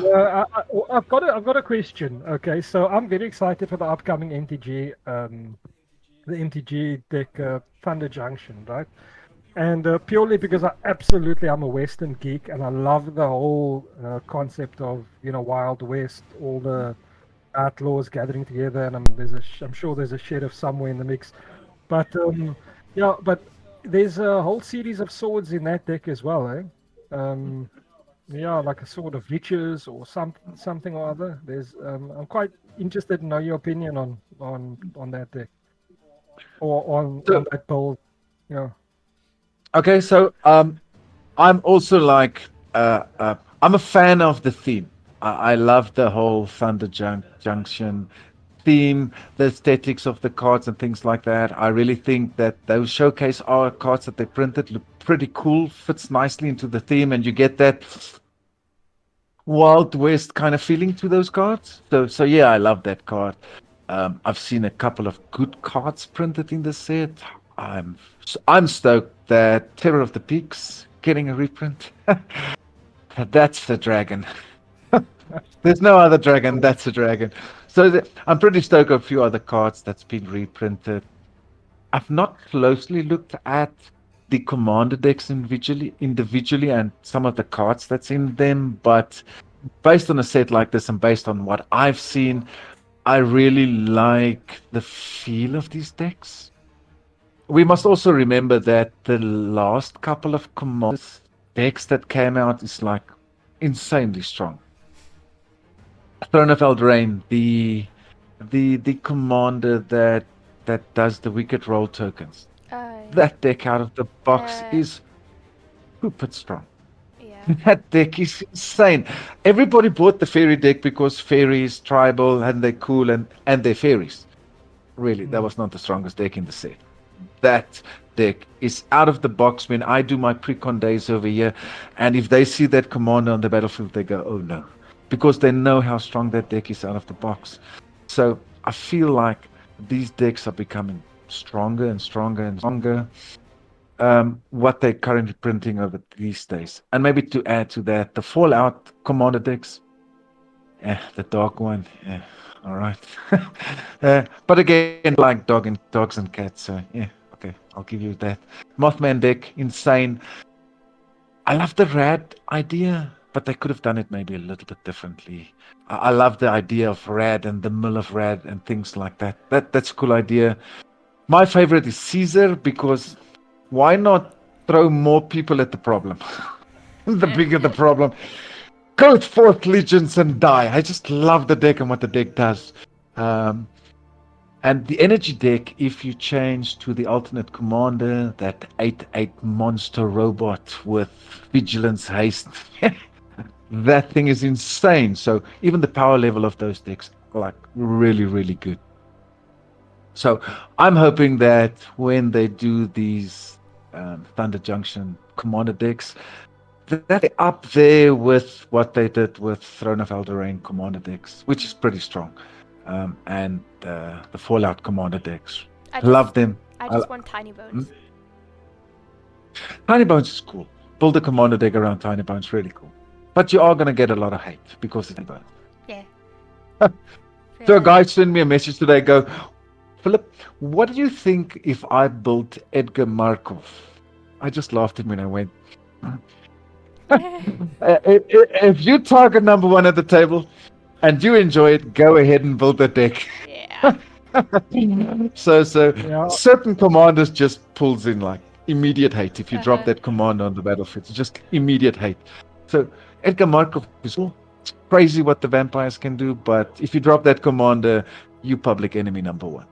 Yeah, I've got a question. Okay, so I'm very excited for the upcoming MTG, the MTG deck Thunder Junction, right? And purely because I'm a Western geek and I love the whole concept of Wild West, all the outlaws gathering together, and I'm sure there's a sheriff somewhere in the mix. But yeah, but there's a whole series of swords in that deck as well, eh? Yeah, like a sword of riches or something or other. I'm quite interested to know your opinion on that deck or on that build. Yeah. Okay, so I'm also like I'm a fan of the theme. I love the whole Junction theme, the aesthetics of the cards and things like that. I really think that those showcase art cards that they printed look pretty cool, fits nicely into the theme, and you get that Wild West kind of feeling to those cards. So yeah, I love that card. I've seen a couple of good cards printed in the set. I'm I'm stoked that Terror of the Peaks getting a reprint. That's the dragon. There's no other dragon. That's a dragon. I'm pretty stoked of a few other cards that's been reprinted. I've not closely looked at the commander decks individually and some of the cards that's in them, but based on a set like this and based on what I've seen, I really like the feel of these decks. We must also remember that the last couple of commanders decks that came out is like insanely strong. Throne of Eldraine, the commander that does the wicked roll tokens. That deck out of the box is super strong. Yeah. That deck is insane. Everybody bought the fairy deck because fairies tribal and they're cool and they're fairies. Really, that was not the strongest deck in the set. That deck is out of the box when I do my pre-con days over here, and if they see that commander on the battlefield, they go, "Oh no," because they know how strong that deck is out of the box. So I feel like these decks are becoming stronger and stronger and stronger. What they're currently printing over these days, and maybe to add to that, the Fallout commander decks. The dog one. Yeah, all right. But again, like dogs and cats. So yeah, okay, I'll give you that. Mothman deck, insane. I love the Rad idea, but they could have done it maybe a little bit differently. I love the idea of Rad and the mill of Rad and things like that. That's a cool idea. My favorite is Caesar because why not throw more people at the problem? The bigger the problem. Go forth, legions, and die. I just love the deck and what the deck does. And the energy deck, if you change to the alternate commander, that 8/8 monster robot with vigilance haste, that thing is insane. So even the power level of those decks are like really, really good. So I'm hoping that when they do these Thunder Junction commander decks, that's up there with what they did with Throne of Eldraine commander decks, which is pretty strong. And the Fallout commander decks. Love them. I just want Tiny Bones. Tiny Bones is cool. Build a commander deck around Tiny Bones, really cool. But you are going to get a lot of hate because it's Tiny Bones. Yeah. So a guy sent me a message today, go, Philip, what do you think if I built Edgar Markov? I just laughed at him and I went, if you target number one at the table and you enjoy it, go ahead and build a deck. Yeah. So certain commanders just pulls in like immediate hate. If you drop that commander on the battlefield, it's just immediate hate. So Edgar Markov is crazy what the vampires can do, but if you drop that commander, you public enemy number one.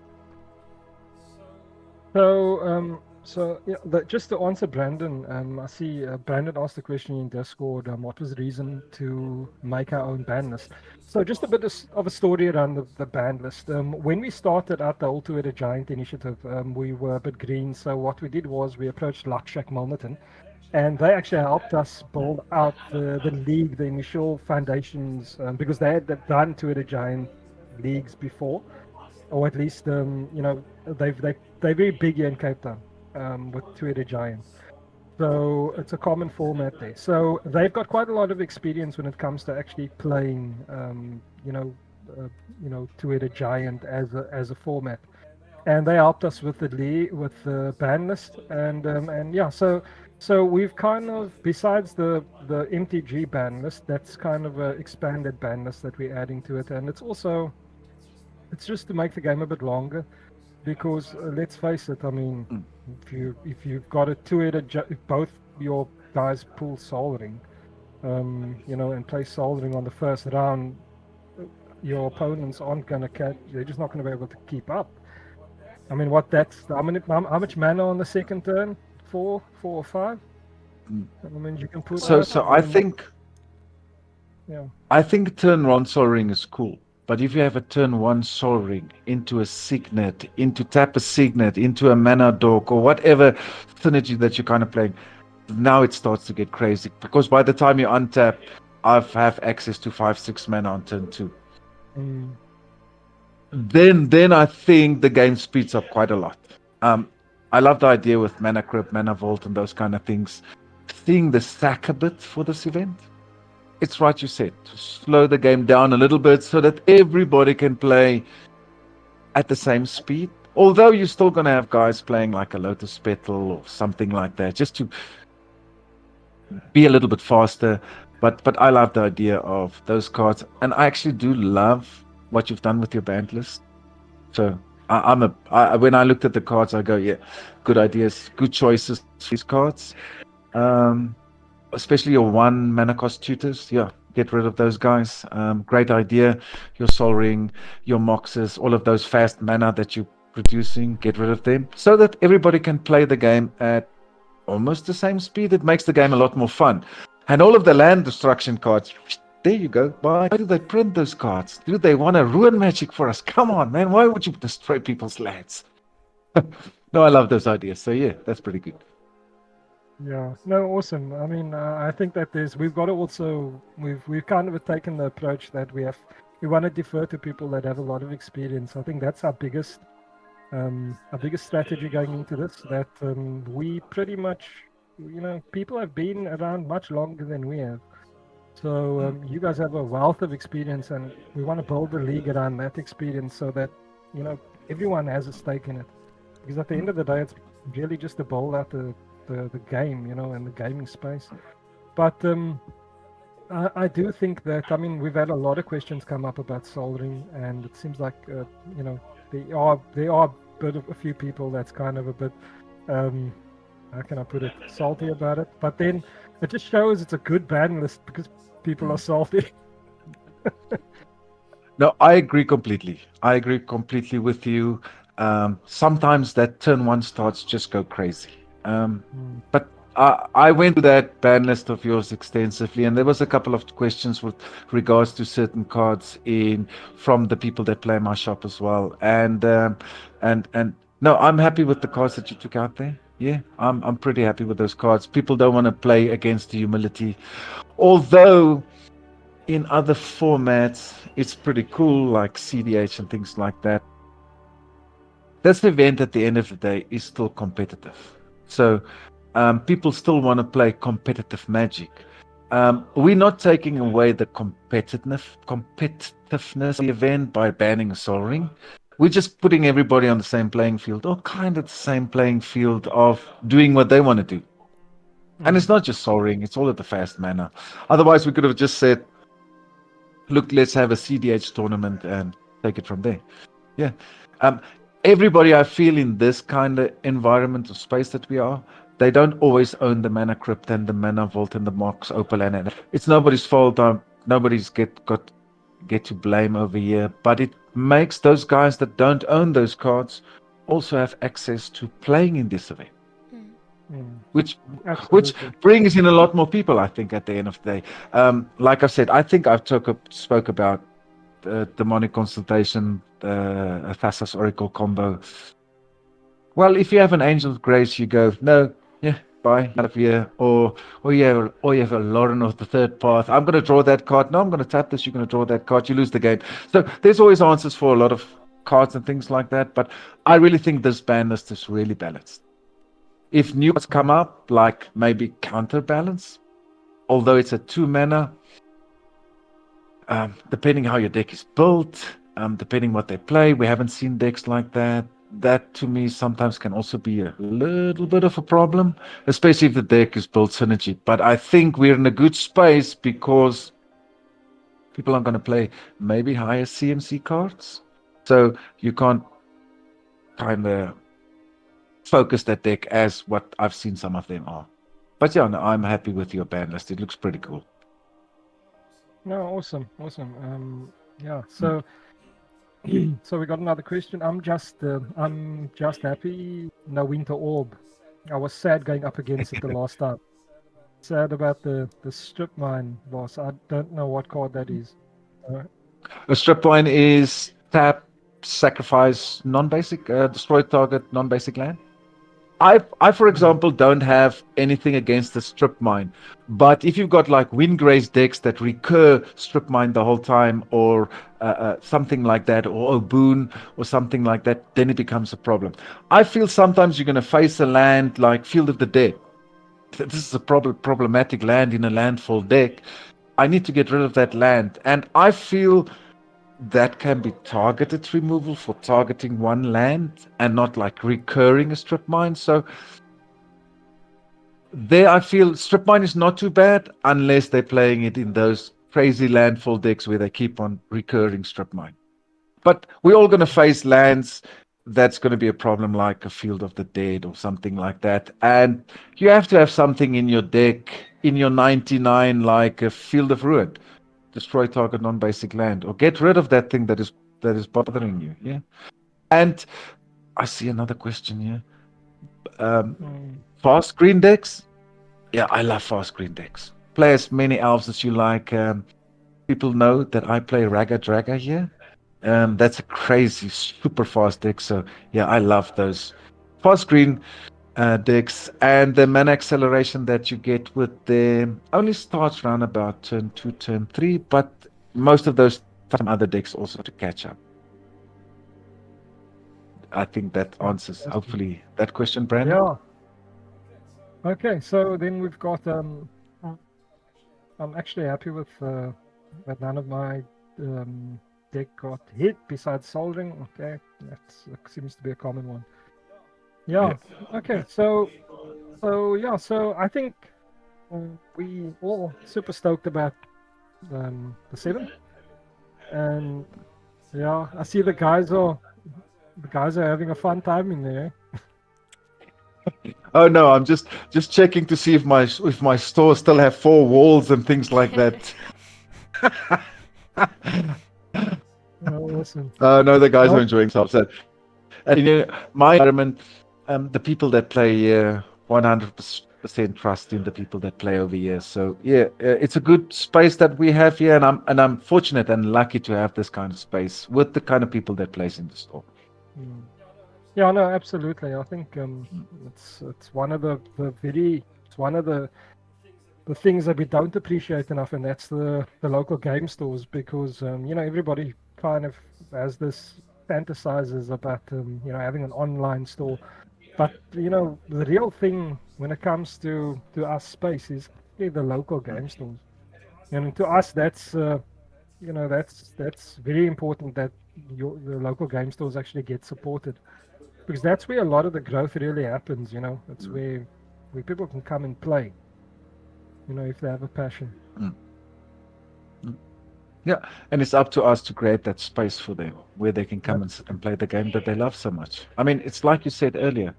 So yeah, just to answer Brandon, I see Brandon asked the question in Discord, what was the reason to make our own ban list? So just a bit of a story around the ban list. When we started out the All-2-Headed Giant initiative, we were a bit green, so what we did was we approached Lakshak Milnerton, and they actually helped us build out the league, the initial foundations, because they had done Two-Headed Giant leagues before, or at least they're very big here in Cape Town. With Two-Headed Giant. So it's a common format there. So they've got quite a lot of experience when it comes to actually playing, two-headed giant as a format, and they helped us with the ban list, and yeah, so we've kind of, besides the MTG ban list, that's kind of an expanded ban list that we're adding to it, and it's just to make the game a bit longer, because let's face it, I mean, if you've got a two-headed, if both your guys pull Soul Ring, and play Soul Ring on the first round, your opponents aren't gonna catch. They're just not gonna be able to keep up. I mean, how much mana on the second turn? Four or five? I mean, you can put. So I mean, think Yeah. I think turn one Soul Ring is cool. But if you have a turn one Soul Ring into a Signet, into tap a Signet, into a Mana Dork, or whatever synergy that you're kind of playing, now it starts to get crazy. Because by the time you untap, I have access to 5-6 mana on turn two. Mm. Then I think the game speeds up quite a lot. I love the idea with Mana Crypt, Mana Vault, and those kind of things. Seeing the stack a bit for this event, it's right you said, to slow the game down a little bit so that everybody can play at the same speed. Although you're still going to have guys playing like a Lotus Petal or something like that, just to be a little bit faster. But I love the idea of those cards, and I actually do love what you've done with your band list. So when I looked at the cards, I go, yeah, good ideas, good choices for these cards. Especially your one mana cost tutors, yeah, get rid of those guys. Great idea. Your Soul Ring, your Moxes, all of those fast mana that you're producing, get rid of them so that everybody can play the game at almost the same speed. It makes the game a lot more fun. And all of the land destruction cards, there you go. Why do they print those cards? Do they want to ruin Magic for us? Come on, man. Why would you destroy people's lands? No, I love those ideas. So yeah, that's pretty good. Yeah, no, awesome. I mean, I think that we've got to also, we've kind of taken the approach that we want to defer to people that have a lot of experience. I think that's our biggest strategy going into this, that we pretty much, people have been around much longer than we have. So you guys have a wealth of experience, and we want to build a league around that experience so that, everyone has a stake in it. Because at the end of the day, it's really just to build out the game, and the gaming space. But I do think that, I mean, we've had a lot of questions come up about Soul Ring, and it seems like, there are a few people that's kind of a bit, how can I put it, salty about it. But then it just shows it's a good ban list because people are salty. No, I agree completely. I agree completely with you. Sometimes that turn one starts just go crazy. But I went through that ban list of yours extensively, and there was a couple of questions with regards to certain cards from the people that play my shop as well. And no, I'm happy with the cards that you took out there. Yeah, I'm pretty happy with those cards. People don't want to play against the humility, although in other formats it's pretty cool, like CDH and things like that. This event at the end of the day is still competitive. So people still want to play competitive Magic. We're not taking away the competitiveness of the event by banning a Soul Ring. We're just putting everybody on the same playing field, or kind of the same playing field of doing what they want to do. And it's not just Soul Ring, it's all of the fast mana. Otherwise, we could have just said, look, let's have a CDH tournament and take it from there. Yeah. Everybody, I feel, in this kind of environment or space that we are, they don't always own the Mana Crypt and the Mana Vault and the Mox Opal, and it's nobody's fault. Nobody's get to blame over here, but it makes those guys that don't own those cards also have access to playing in this event, which brings in a lot more people, I think, at the end of the day. Like I said, I think I've spoke about Demonic Consultation, Thassa's Oracle combo. Well, if you have an Angel of Grace, you go, no, yeah, bye, out of here. Or you have a Lauren of the Third Path. I'm going to draw that card. No, I'm going to tap this. You're going to draw that card. You lose the game. So there's always answers for a lot of cards and things like that. But I really think this ban list is really balanced. If new cards come up, like maybe Counterbalance, although it's a 2-mana, depending how your deck is built, depending what they play, we haven't seen decks like that. That to me sometimes can also be a little bit of a problem, especially if the deck is built synergy. But I think we're in a good space because people are going to play maybe higher CMC cards. So you can't kind of focus that deck as what I've seen some of them are. But yeah, no, I'm happy with your ban list. It looks pretty cool. No, awesome. Yeah. So, so we got another question. I'm just happy. No Winter Orb. I was sad going up against it the last time. Sad about the strip mine loss. I don't know what card that is. A strip line is tap, sacrifice, non-basic, destroy target, non-basic land. I, for example, don't have anything against the strip mine, but if you've got like Windgrace decks that recur strip mine the whole time, or something like that, or a boon or something like that, then it becomes a problem. I feel sometimes you're going to face a land like Field of the Dead. This is a problematic land in a landfall deck. I need to get rid of that land, and I feel that can be targeted removal for targeting one land and not like recurring a strip mine. So there I feel strip mine is not too bad unless they're playing it in those crazy landfall decks where they keep on recurring strip mine. But we're all going to face lands that's going to be a problem, like a Field of the Dead or something like that. And you have to have something in your deck, in your 99, like a Field of Ruin. Destroy target non-basic land, or get rid of that thing that is bothering you. Yeah. And I see another question here. Fast green decks. Yeah, I love fast green decks. Play as many elves as you like. People know that I play Raga Draga here. That's a crazy, super fast deck. So yeah, I love those fast green decks, and the mana acceleration that you get with them only starts around about turn 2, turn 3, but most of those some other decks also to catch up. I think that answers hopefully that question, Brandon. Yeah. Okay, so then we've got I'm actually happy with that none of my deck got hit besides soldering. Okay, that seems to be a common one. Yeah. Okay. So I think we all super stoked about the 7th, and yeah, I see the guys are having a fun time in there. Oh no, I'm just checking to see if my store still have 4 walls and things like that. Awesome. No, the guys are enjoying themselves. And my environment, the people that play 100% trust in the people that play over here. So yeah, it's a good space that we have here, and I'm fortunate and lucky to have this kind of space with the kind of people that plays in the store. Yeah, no, absolutely. I think it's one of the things that we don't appreciate enough, and that's the local game stores, because everybody kind of has this fantasizes about having an online store, but the real thing when it comes to our space is the local game stores, and to us that's that's very important, that the local game stores actually get supported, because that's where a lot of the growth really happens. It's where people can come and play, if they have a passion. Yeah, and it's up to us to create that space for them where they can come and sit and play the game that they love so much. I mean, it's like you said earlier,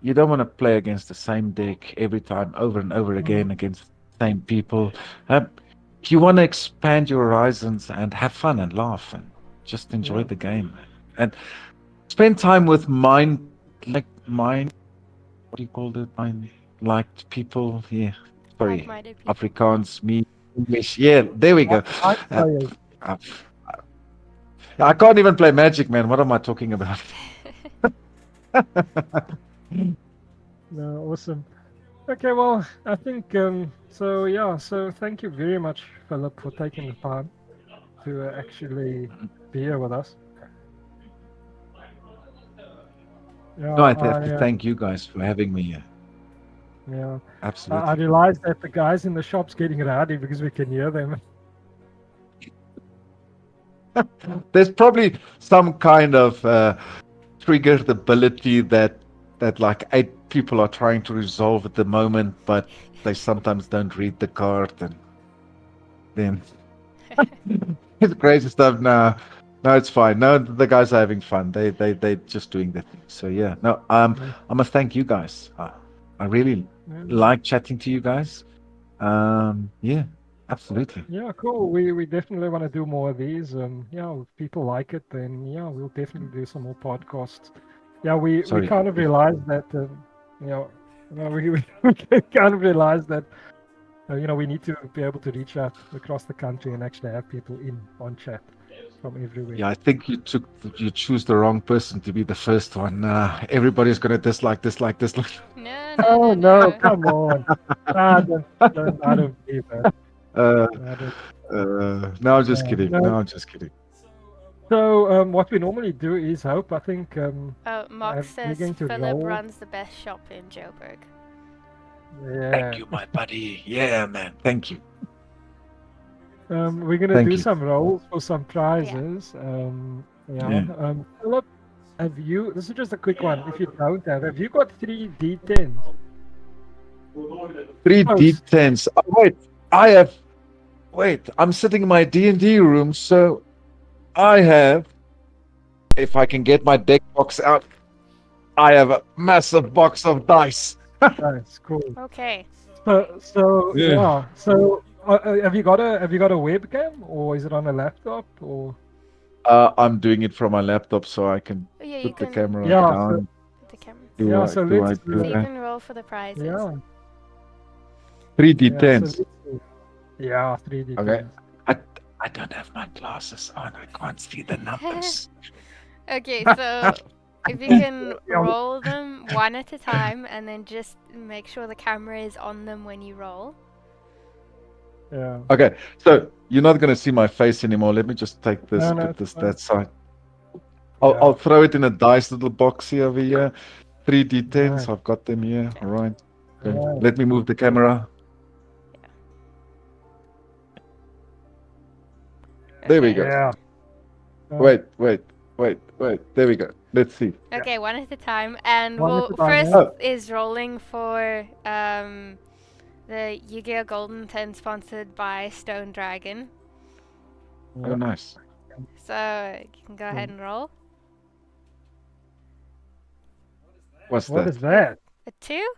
you don't want to play against the same deck every time over and over again against the same people. You want to expand your horizons and have fun and laugh and just enjoy the game and spend time with what do you call it? Mind-liked people. Yeah, sorry, Like-minded people. Afrikaans, me, English. Yeah, there we go. I can't even play Magic, man. What am I talking about? No, awesome. Okay, well, I think so. Yeah, so thank you very much, Philip, for taking the time to actually be here with us. Yeah, No, I have to thank you guys for having me here. yeah. I Absolutely. realized that the guys in the shop's getting rowdy because we can hear them. There's probably some kind of triggered ability that like 8 people are trying to resolve at the moment, but they sometimes don't read the card, and then it's crazy stuff. No, it's fine. No, the guys are having fun. They just doing their thing. So yeah, no, I must thank you guys. I really like chatting to you guys. Yeah, absolutely. Yeah, cool. We definitely want to do more of these. Yeah, if people like it, then yeah, we'll definitely do some more podcasts. Yeah, we Sorry. kind of realized that, you know, we kind of realized that, you know, we need to be able to reach out across the country and actually have people in on chat from everywhere. Yeah, I think you choose the wrong person to be the first one. Everybody's gonna dislike. No, Oh no, no, come on. I don't believe that. Uh, I don't- no, I'm just kidding. no. No, I'm just kidding. So what we normally do is hope. I think Oh, Mark we're says going to Philip roll. runs the best shop in Joburg. Yeah. Thank you, my buddy. Yeah, man. Thank you. We're gonna Thank do you. some rolls for some prizes. Yeah. Philip, have you? This is just a quick one. If you don't have you got 3 D10s? 3 Close. D10s. Oh, wait, I have. Wait, I'm sitting in my D&D room, so I have. If I can get my deck box out, I have a massive box of dice. That's cool. Okay. So Yeah. yeah. So have you got a webcam, or is it on a laptop, or? I'm doing it from my laptop, so I can Oh, yeah, you put the can camera Yeah, down. put the camera. Yeah, so do let's I do So do you that? can roll for the prizes. Yeah. 3 Yeah, so D10s. let's do- yeah, 3 D10s. Okay. I don't have my glasses on. I can't see the numbers. Okay, so if you can Yeah. roll them one at a time and then just make sure the camera is on them when you roll. Yeah. Okay, so you're not gonna see my face anymore. Let me just take this, No, no, put it's this fine. that side. Yeah. I'll throw it in a dice little box here over here. 3 D10s. Right. I've got them here. All right. Okay. Right. Let me move the camera. There we Okay. go. Yeah. Wait. There we go. Let's see. Okay, one at a time. And One at we'll a time, first yeah. is rolling for the Yu-Gi-Oh! Golden 10 sponsored by Stone Dragon. Oh, nice. So you can go ahead and roll. What's What that? is that? A 2?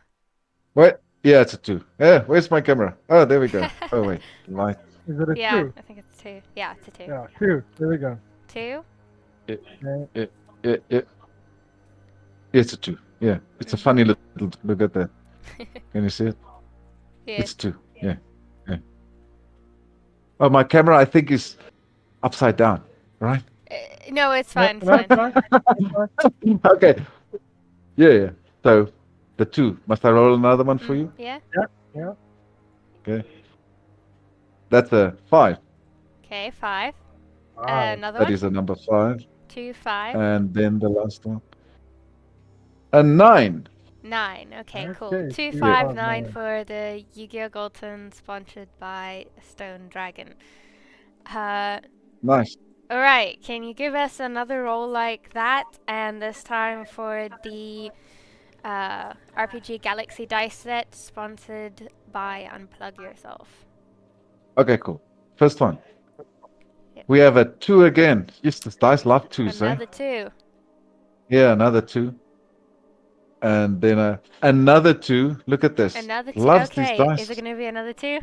Wait. Yeah, it's a 2. Yeah, where's my camera? Oh, there we go. Oh, wait. Light. Is it a Yeah, 2? I think it's 2. Yeah, it's a 2. Yeah, 2. There we go. 2? Okay. It's a 2. Yeah. It's a funny little. Look at that. Can you see it? Yeah. It's 2. Yeah. Oh, my camera, I think, is upside down, right? No, it's fine. It's No, fine. fine. Okay. Yeah. So, the 2. Must I roll another one for you? Yeah. Yeah. Okay. That's a 5. Okay, 5. Wow. Another That one. is a number 5. 2, 5. And then the last one. A 9. 9. Okay, cool. Okay, 2, 2, 5, 5, 9 9. for the Yu-Gi-Oh! Golden sponsored by Stone Dragon. Uh, Nice. Alright, can you give us another roll like that? And this time for the RPG Galaxy dice set sponsored by Unplug Yourself. Okay, cool. First one. Yep. We have a 2 again. Yes, this dice love 2s, eh? Another 2. Yeah, another 2. And then another 2. Look at this. Another 2. Loves Okay, these dice. is it going to be another 2?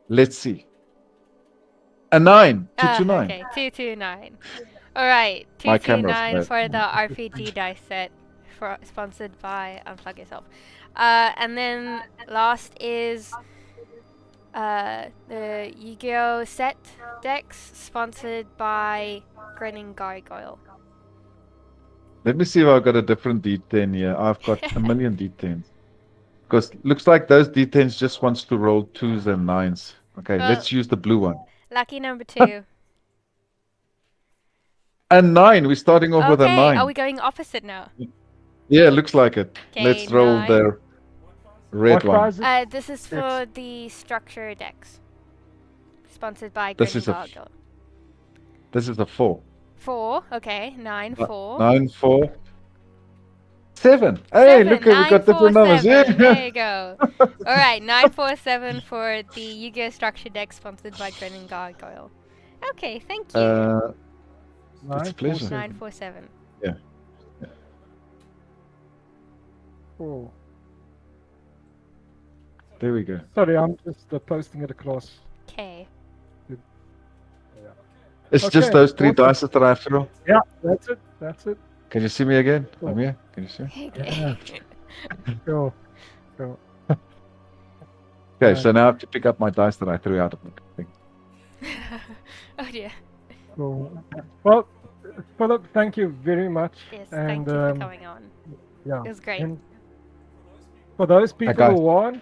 Let's see. A 9. 229. Okay, 229. Alright, My camera's 229 bad. for the RPG dice set sponsored by Unplug Yourself. And then last is the Yu-Gi-Oh! Set decks sponsored by Grinning Gargoyle. Let me see if I've got a different D10 here. I've got a million D10s. Because looks like those D10s just wants to roll 2s and 9s. Okay, Well- let's use the blue one. Lucky number 2. A 9. We're starting off with a Okay, 9. are we going opposite now? Yeah, looks like it. Okay, Let's roll 9. the red What one. prizes? This is for the structure decks. Sponsored by This Grinning is a Gargoyle. This is a 4. 4, okay, 9, 4. 9, 4, 7. Hey, 7, look, we 9, got 4, different numbers. 7. Yeah. There you go. Alright, 947 for the Yu-Gi-Oh! Structure deck sponsored by Grinning Gargoyle. Okay, thank you. It's a pleasure. 947. Oh, There we go. sorry, I'm just posting it across. Okay. It's Okay, just those 3 awesome. dice that I have to roll. Yeah, that's it. That's it. Can you see me again? Cool. I'm here. Can you see? Okay. Cool. Cool. Okay, Right. so now I have to pick up my dice that I threw out of the thing. Oh dear. Cool. Well, Philip, thank you very much. Yes, and thank you for coming on. yeah, It was great. and for those people guys. who won,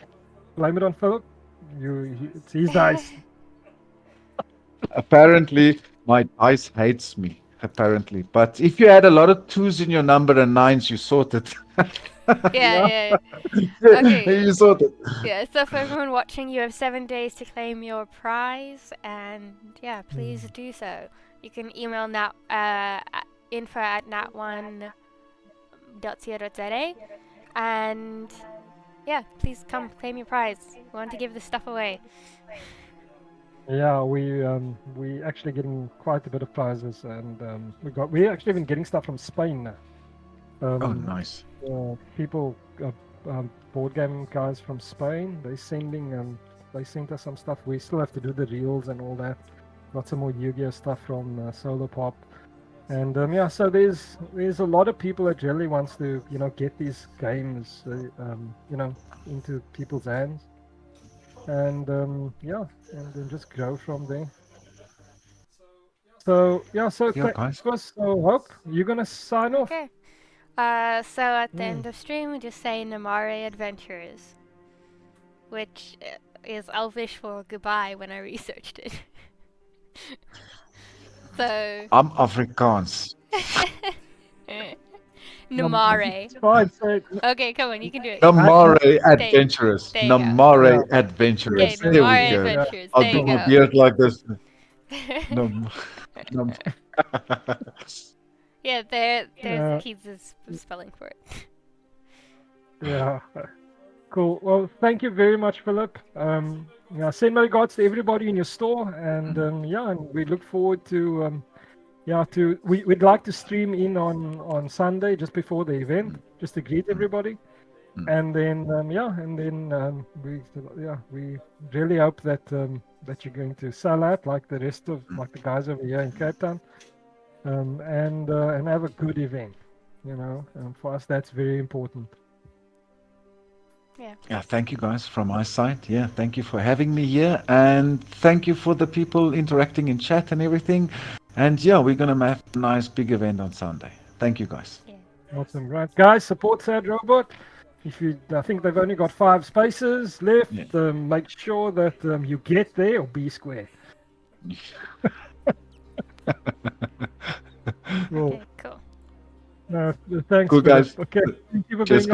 blame it on Philip. It's his dice. Apparently, my dice hates me. Apparently, but if you had a lot of 2s in your number and 9s, you sorted. Yeah. Okay. You sorted. Yeah, so for everyone watching, you have 7 days to claim your prize, and yeah, please do so. You can email info@nat1.co.za, and yeah, please come claim your prize. We want to give this stuff away. Yeah, we actually getting quite a bit of prizes, and we're actually even getting stuff from Spain now. Oh, nice. People, board game guys from Spain, they sent us some stuff. We still have to do the reels and all that. Got some more Yu-Gi-Oh stuff from Solar Pop, and yeah. So there's a lot of people that really wants to get these games into people's hands, and yeah, and then just grow from there. So yeah, so Yeah, guys. so Hope, you're gonna sign off. Okay. So at the end of stream, we just say Namare Adventurers, which is Elvish for goodbye when I researched it. So I'm Afrikaans. Namare. It's fine. Say it. Okay, come on, you can do it. Namare Adventurers. There you go. Namare Yeah. Adventurers. Okay, There we Namare go. Adventures. I'll There do you my go. beard like this. Nam- nam- Yeah, there's Yeah. Keith's spelling for it. Yeah. Cool. Well, thank you very much, Philip. Yeah, send my regards to everybody in your store, and yeah, and we look forward to we'd like to stream in on Sunday just before the event, just to greet everybody, and then we really hope that that you're going to sell out like the rest of like the guys over here in Cape Town, and have a good event. For us that's very important. Yeah, thank you guys from my side. Yeah, thank you for having me here, and thank you for the people interacting in chat and everything. And yeah, we're gonna have a nice big event on Sunday. Thank you guys. Awesome, right, guys? Support SadRobot. I think they've only got 5 spaces left. Yeah. Make sure that you get there or be square. Cool. Okay, cool. Thanks, Cool, Philip. guys. Okay, thank you for Cheers, being